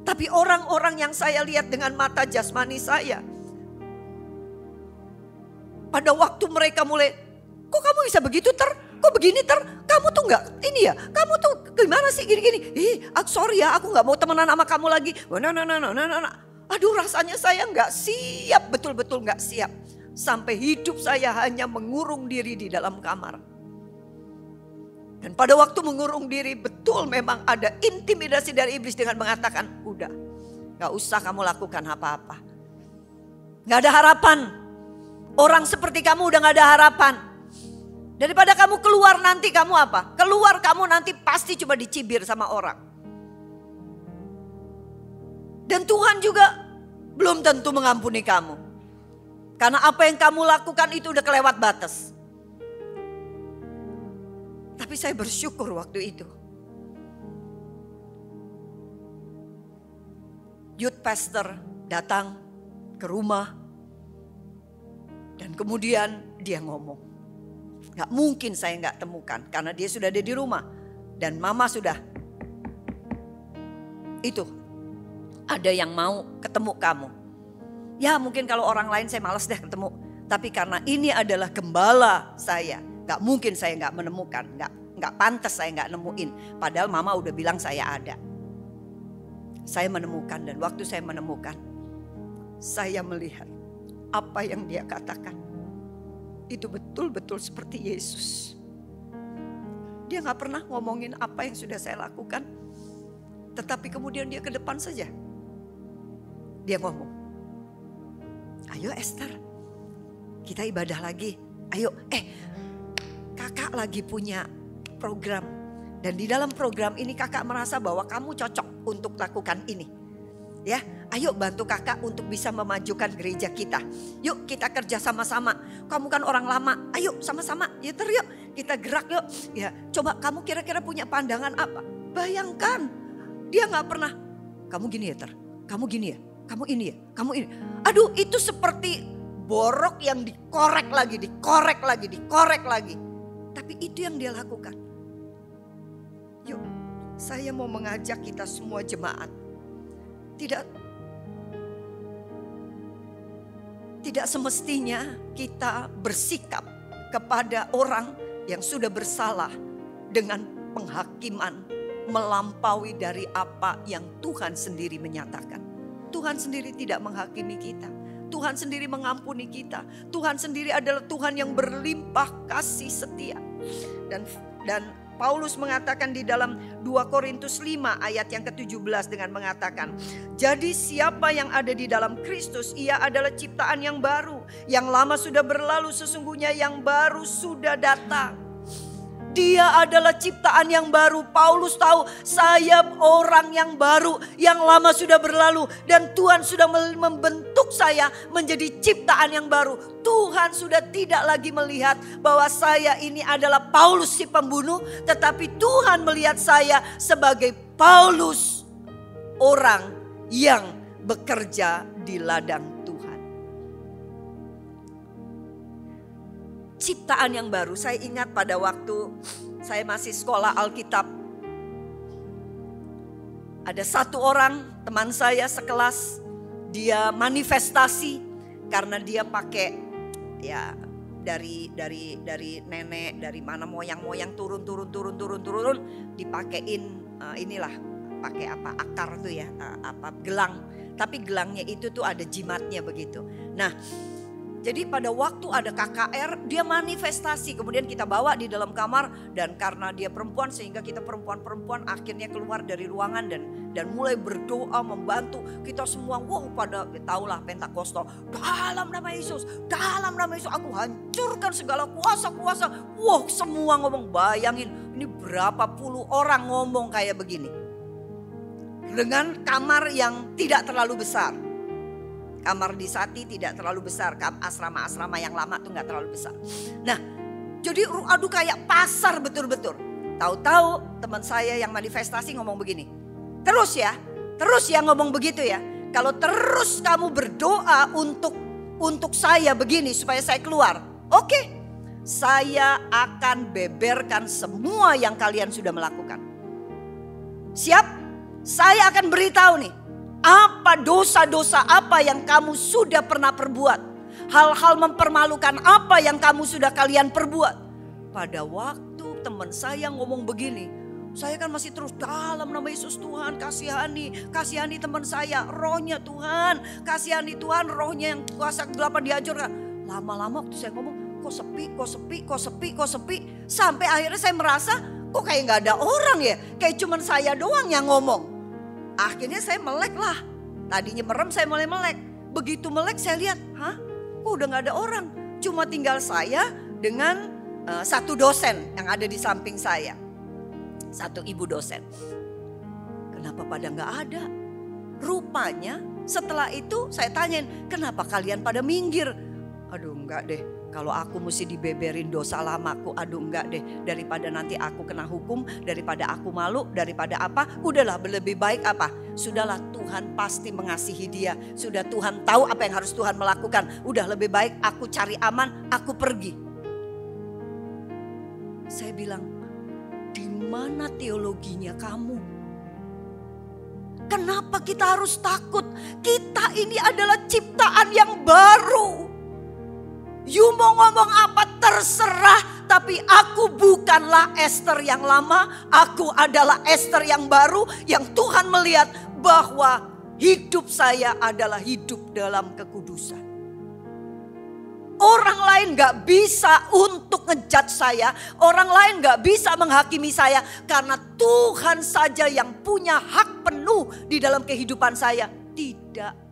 Tapi orang-orang yang saya lihat dengan mata jasmani saya. Pada waktu mereka mulai, kok kamu bisa begitu Kok begini Kamu tuh gak ini ya? Kamu tuh gimana sih gini-gini? Sorry ya, aku gak mau temenan sama kamu lagi. Aduh, rasanya saya gak siap, betul-betul gak siap. Sampai hidup saya hanya mengurung diri di dalam kamar. Dan pada waktu mengurung diri, betul memang ada intimidasi dari iblis dengan mengatakan, udah gak usah kamu lakukan apa-apa. Gak ada harapan. Orang seperti kamu udah gak ada harapan. Daripada kamu keluar nanti kamu apa? Keluar kamu nanti pasti cuma dicibir sama orang. Dan Tuhan juga belum tentu mengampuni kamu. Karena apa yang kamu lakukan itu udah kelewat batas. Tapi saya bersyukur waktu itu. Youth pastor datang ke rumah. Dan kemudian dia ngomong. Gak mungkin saya gak temukan. Karena dia sudah ada di rumah. Dan mama sudah. Itu. Ada yang mau ketemu kamu. Ya mungkin kalau orang lain saya malas deh ketemu. Tapi karena ini adalah gembala saya. Gak mungkin saya gak menemukan. Gak pantas saya gak nemuin. Padahal mama udah bilang saya ada. Saya menemukan dan waktu saya menemukan. Saya melihat apa yang dia katakan. Itu betul-betul seperti Yesus. Dia gak pernah ngomongin apa yang sudah saya lakukan. Tetapi kemudian dia ke depan saja. Dia ngomong. Ayo Esther, kita ibadah lagi. Ayo, kakak lagi punya program. Dan di dalam program ini kakak merasa bahwa kamu cocok untuk lakukan ini. Ya, ayo bantu kakak untuk bisa memajukan gereja kita. Yuk kita kerja sama-sama. Kamu kan orang lama, ayo sama-sama. Ya yuk kita gerak yuk. Ya, coba kamu kira-kira punya pandangan apa? Bayangkan, dia gak pernah. Kamu gini ya kamu gini ya. Kamu ini ya, kamu ini. Aduh, itu seperti borok yang dikorek lagi. Tapi itu yang dia lakukan. Yuk, saya mau mengajak kita semua jemaat. Tidak semestinya kita bersikap kepada orang yang sudah bersalah dengan penghakiman melampaui dari apa yang Tuhan sendiri menyatakan. Tuhan sendiri tidak menghakimi kita. Tuhan sendiri mengampuni kita. Tuhan sendiri adalah Tuhan yang berlimpah kasih setia. Dan Paulus mengatakan di dalam 2 Korintus 5 ayat yang ke-17 dengan mengatakan. Jadi siapa yang ada di dalam Kristus, ia adalah ciptaan yang baru. Yang lama sudah berlalu, sesungguhnya yang baru sudah datang. Dia adalah ciptaan yang baru. Paulus tahu saya orang yang baru. Yang lama sudah berlalu. Dan Tuhan sudah membentuk saya menjadi ciptaan yang baru. Tuhan sudah tidak lagi melihat bahwa saya ini adalah Paulus si pembunuh. Tetapi Tuhan melihat saya sebagai Paulus. Orang yang bekerja di ladang Tuhan. Ciptaan yang baru. Saya ingat pada waktu saya masih sekolah Alkitab. Ada satu orang teman saya sekelas. Dia manifestasi karena dia pakai dari nenek, dari mana moyang turun dipakein inilah, pakai apa, akar tuh ya, gelang. Tapi gelangnya itu tuh ada jimatnya begitu. Nah, jadi pada waktu ada KKR dia manifestasi, kemudian kita bawa di dalam kamar, dan karena dia perempuan sehingga kita perempuan akhirnya keluar dari ruangan dan mulai berdoa membantu. Kita semua pada tahulah Pentakosta, dalam nama Yesus aku hancurkan segala kuasa. Semua ngomong, bayangin ini berapa puluh orang ngomong kayak begini. Dengan kamar yang tidak terlalu besar. Kamar di Sati tidak terlalu besar, asrama-asrama yang lama tuh nggak terlalu besar. Nah, jadi aduh kayak pasar betul-betul. Tahu-tahu teman saya yang manifestasi ngomong begini, terus ya ngomong begitu ya. Kalau terus kamu berdoa untuk saya begini supaya saya keluar, oke, saya akan beberkan semua yang kalian sudah melakukan. Siap? Saya akan beritahu nih. Apa dosa-dosa apa yang kamu sudah pernah perbuat? Hal-hal mempermalukan apa yang kamu sudah kalian perbuat? Pada waktu teman saya ngomong begini, saya kan masih terus, dalam nama Yesus Tuhan kasihani teman saya, rohnya Tuhan, kasihani Tuhan, rohnya yang kuasa kegelapan dihancurkan. Lama-lama waktu saya ngomong, kok sepi, sampai akhirnya saya merasa kok kayak gak ada orang ya, kayak cuman saya doang yang ngomong. Akhirnya saya melek lah. Tadinya merem, saya mulai melek. Begitu melek saya lihat, kok udah gak ada orang. Cuma tinggal saya dengan satu dosen yang ada di samping saya. Satu ibu dosen. Kenapa pada gak ada? Rupanya setelah itu saya tanyain, kenapa kalian pada minggir? Aduh enggak deh. Kalau aku mesti dibeberin dosa lamaku, aduh enggak deh. Daripada nanti aku kena hukum, daripada aku malu, daripada apa. Udahlah, lebih baik apa? Sudahlah, Tuhan pasti mengasihi dia. Sudah, Tuhan tahu apa yang harus Tuhan melakukan. Udah, lebih baik aku cari aman, aku pergi. Saya bilang, di mana teologinya kamu? Kenapa kita harus takut? Kita ini adalah ciptaan yang baru. You mau ngomong apa terserah, tapi aku bukanlah Esther yang lama, aku adalah Esther yang baru, yang Tuhan melihat bahwa hidup saya adalah hidup dalam kekudusan. Orang lain gak bisa untuk ngejudge saya, orang lain gak bisa menghakimi saya, karena Tuhan saja yang punya hak penuh di dalam kehidupan saya. Tidak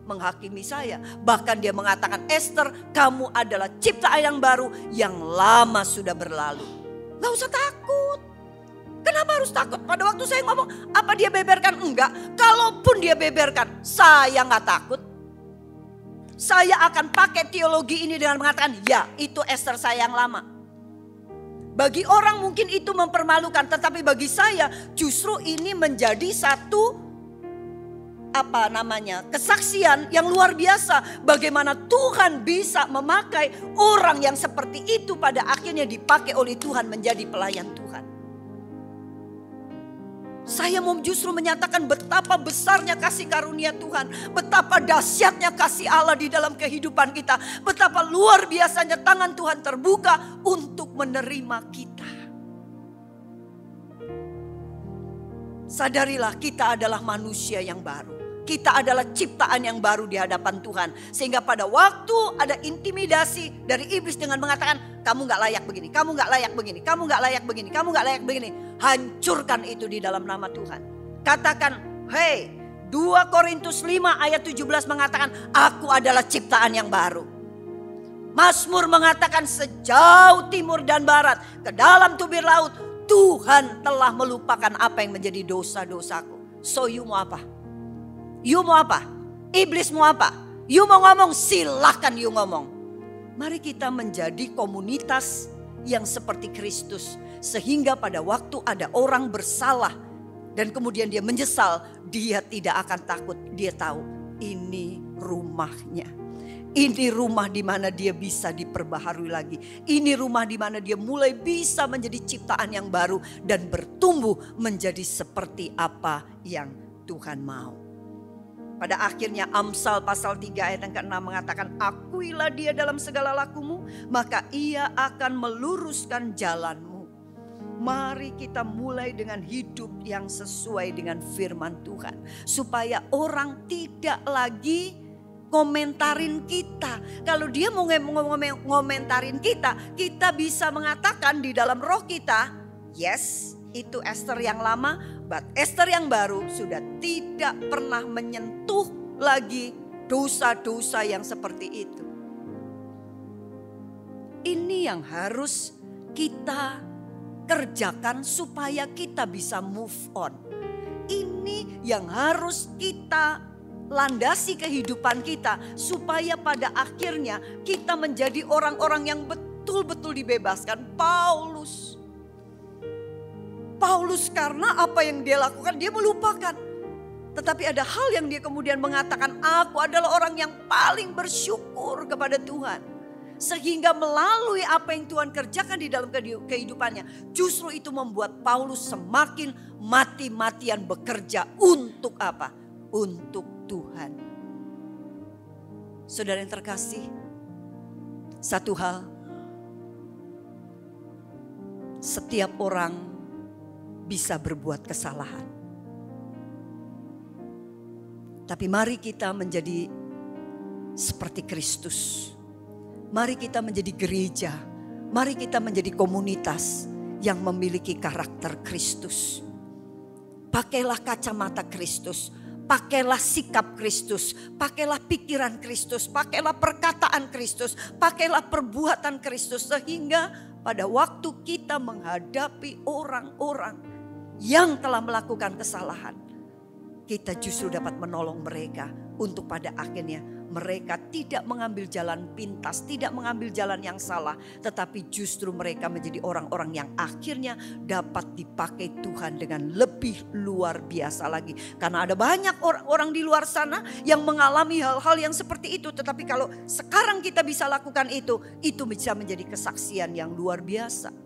menghakimi saya. Bahkan dia mengatakan, Esther, kamu adalah ciptaan yang baru, yang lama sudah berlalu. Gak usah takut. Kenapa harus takut? Pada waktu saya ngomong, apa dia beberkan? Enggak. Kalaupun dia beberkan, saya gak takut. Saya akan pakai teologi ini dengan mengatakan, ya itu Esther saya yang lama. Bagi orang mungkin itu mempermalukan, tetapi bagi saya justru ini menjadi satu kesaksian yang luar biasa. Bagaimana Tuhan bisa memakai orang yang seperti itu pada akhirnya dipakai oleh Tuhan menjadi pelayan Tuhan. Saya mau justru menyatakan betapa besarnya kasih karunia Tuhan. Betapa dahsyatnya kasih Allah di dalam kehidupan kita. Betapa luar biasanya tangan Tuhan terbuka untuk menerima kita. Sadarilah, kita adalah manusia yang baru. Kita adalah ciptaan yang baru di hadapan Tuhan. Sehingga pada waktu ada intimidasi dari iblis dengan mengatakan, kamu gak layak begini, kamu gak layak begini, kamu gak layak begini, kamu gak layak begini. Hancurkan itu di dalam nama Tuhan. Katakan, hey, 2 Korintus 5 ayat 17 mengatakan, aku adalah ciptaan yang baru. Mazmur mengatakan, sejauh timur dan barat, ke dalam tubir laut, Tuhan telah melupakan apa yang menjadi dosa-dosaku. So you mau apa? You mau apa? Iblis mau apa? You mau ngomong, silahkan you ngomong. Mari kita menjadi komunitas yang seperti Kristus. Sehingga pada waktu ada orang bersalah dan kemudian dia menyesal, dia tidak akan takut. Dia tahu ini rumahnya. Ini rumah di mana dia bisa diperbaharui lagi. Ini rumah di mana dia mulai bisa menjadi ciptaan yang baru dan bertumbuh menjadi seperti apa yang Tuhan mau. Pada akhirnya Amsal pasal 3 ayat yang ke-6 mengatakan, akuilah dia dalam segala lakumu, maka ia akan meluruskan jalanmu. Mari kita mulai dengan hidup yang sesuai dengan firman Tuhan. Supaya orang tidak lagi komentarin kita. Kalau dia mau ngomentarin kita, kita bisa mengatakan di dalam roh kita, yes, itu Esther yang lama, but Esther yang baru sudah tidak pernah menyentuh lagi dosa-dosa yang seperti itu. Ini yang harus kita kerjakan supaya kita bisa move on. Ini yang harus kita landasi kehidupan kita supaya pada akhirnya kita menjadi orang-orang yang betul-betul dibebaskan. Paulus karena apa yang dia lakukan dia melupakan. Tetapi ada hal yang dia kemudian mengatakan, aku adalah orang yang paling bersyukur kepada Tuhan. Sehingga melalui apa yang Tuhan kerjakan di dalam kehidupannya, justru itu membuat Paulus semakin mati-matian bekerja untuk apa? Untuk Tuhan. Saudara yang terkasih, satu hal, setiap orang bisa berbuat kesalahan. Tapi mari kita menjadi seperti Kristus. Mari kita menjadi gereja. Mari kita menjadi komunitas yang memiliki karakter Kristus. Pakailah kacamata Kristus. Pakailah sikap Kristus. Pakailah pikiran Kristus. Pakailah perkataan Kristus. Pakailah perbuatan Kristus. Sehingga pada waktu kita menghadapi orang-orang yang telah melakukan kesalahan, kita justru dapat menolong mereka untuk pada akhirnya mereka tidak mengambil jalan pintas, tidak mengambil jalan yang salah, tetapi justru mereka menjadi orang-orang yang akhirnya dapat dipakai Tuhan dengan lebih luar biasa lagi. Karena ada banyak orang-orang di luar sana yang mengalami hal-hal yang seperti itu, tetapi kalau sekarang kita bisa lakukan itu bisa menjadi kesaksian yang luar biasa.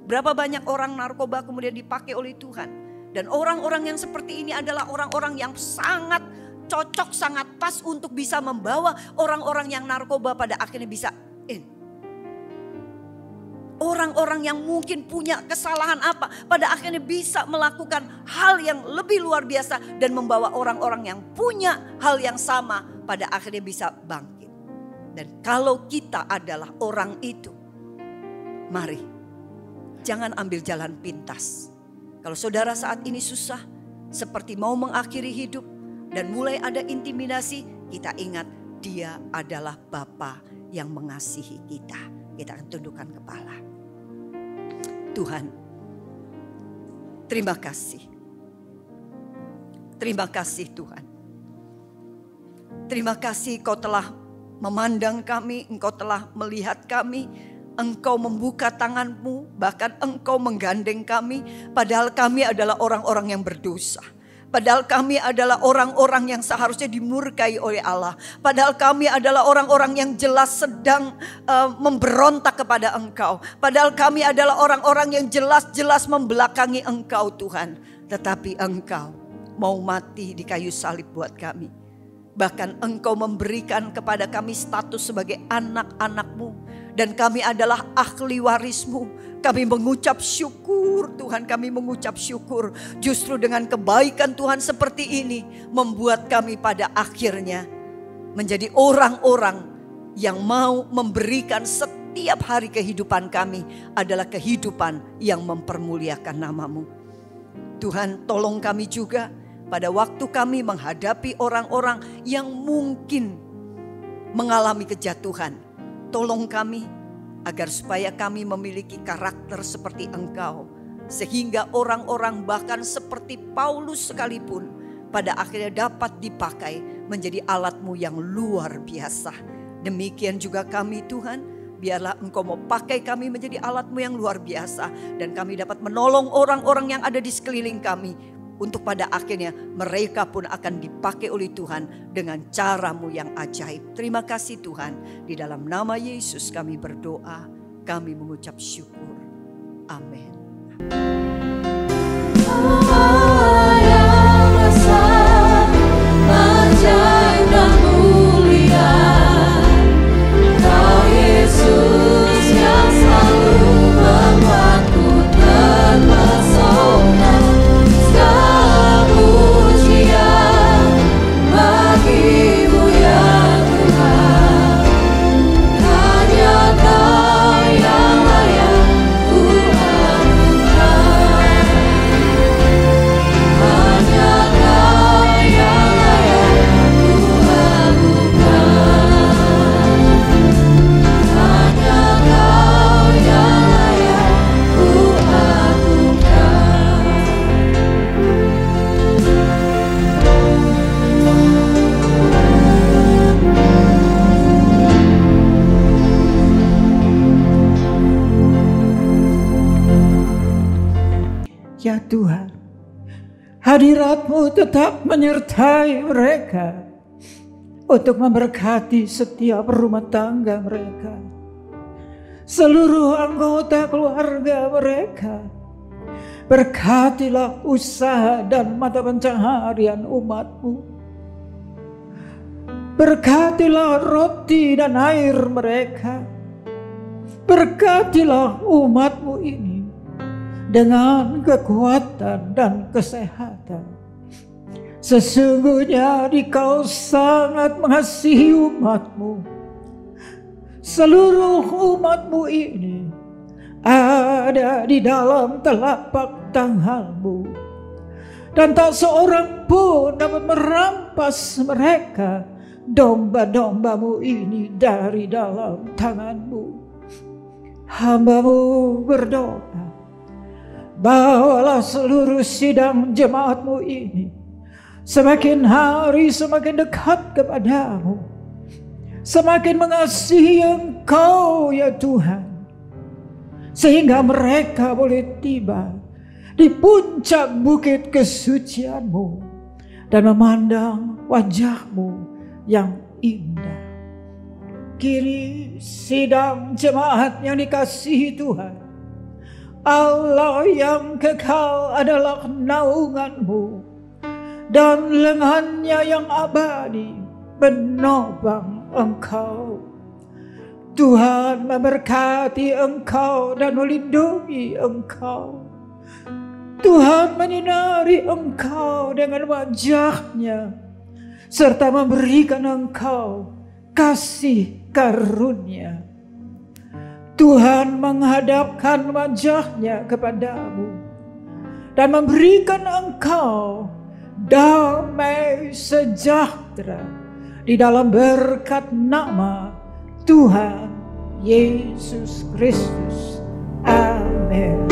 Berapa banyak orang narkoba kemudian dipakai oleh Tuhan. Dan orang-orang yang seperti ini adalah orang-orang yang sangat cocok, sangat pas untuk bisa membawa orang-orang yang narkoba pada akhirnya bisa in. Orang-orang yang mungkin punya kesalahan apa, pada akhirnya bisa melakukan hal yang lebih luar biasa. Dan membawa orang-orang yang punya hal yang sama pada akhirnya bisa bangkit. Dan kalau kita adalah orang itu, mari. Jangan ambil jalan pintas. Kalau saudara saat ini susah, seperti mau mengakhiri hidup dan mulai ada intimidasi, kita ingat Dia adalah Bapa yang mengasihi kita. Kita akan tundukkan kepala. Tuhan, terima kasih. Terima kasih Tuhan. Terima kasih Kau telah memandang kami, Engkau telah melihat kami. Engkau membuka tangan-Mu, bahkan Engkau menggandeng kami. Padahal kami adalah orang-orang yang berdosa. Padahal kami adalah orang-orang yang seharusnya dimurkai oleh Allah. Padahal kami adalah orang-orang yang jelas sedang memberontak kepada Engkau. Padahal kami adalah orang-orang yang jelas-jelas membelakangi Engkau Tuhan. Tetapi Engkau mau mati di kayu salib buat kami. Bahkan Engkau memberikan kepada kami status sebagai anak-anak-Mu. Dan kami adalah ahli waris-Mu. Kami mengucap syukur Tuhan, kami mengucap syukur. Justru dengan kebaikan Tuhan seperti ini membuat kami pada akhirnya menjadi orang-orang yang mau memberikan setiap hari kehidupan kami adalah kehidupan yang mempermuliakan nama-Mu. Tuhan, tolong kami juga pada waktu kami menghadapi orang-orang yang mungkin mengalami kejatuhan. Tolong kami agar supaya kami memiliki karakter seperti Engkau. Sehingga orang-orang bahkan seperti Paulus sekalipun pada akhirnya dapat dipakai menjadi alat-Mu yang luar biasa. Demikian juga kami Tuhan, biarlah Engkau mau pakai kami menjadi alat-Mu yang luar biasa. Dan kami dapat menolong orang-orang yang ada di sekeliling kami. Untuk pada akhirnya mereka pun akan dipakai oleh Tuhan dengan cara-Mu yang ajaib. Terima kasih Tuhan. Di dalam nama Yesus kami berdoa. Kami mengucap syukur. Amin. Oh, yang rasa Tuhan, hadirat-Mu tetap menyertai mereka untuk memberkati setiap rumah tangga mereka, seluruh anggota keluarga mereka. Berkatilah usaha dan mata pencaharian umat-Mu. Berkatilah roti dan air mereka. Berkatilah umat-Mu ini dengan kekuatan dan kesehatan. Sesungguhnya Dikau sangat mengasihi umat-Mu. Seluruh umat-Mu ini ada di dalam telapak tangan-Mu, dan tak seorang pun dapat merampas mereka, domba-domba-Mu ini, dari dalam tangan-Mu. Hamba-Mu berdoa, bawalah seluruh sidang jemaat-Mu ini semakin hari semakin dekat kepada-Mu, semakin mengasihi Engkau ya Tuhan, sehingga mereka boleh tiba di puncak bukit kesucian-Mu dan memandang wajah-Mu yang indah. Kini sidang jemaat yang dikasihi Tuhan, Allah yang kekal adalah naungan-Mu, dan lengannya yang abadi menopang Engkau. Tuhan memberkati Engkau dan melindungi Engkau. Tuhan menyinari Engkau dengan wajah-Nya, serta memberikan Engkau kasih karunia. Tuhan menghadapkan wajah-Nya kepadamu dan memberikan Engkau damai sejahtera di dalam berkat nama Tuhan Yesus Kristus. Amin.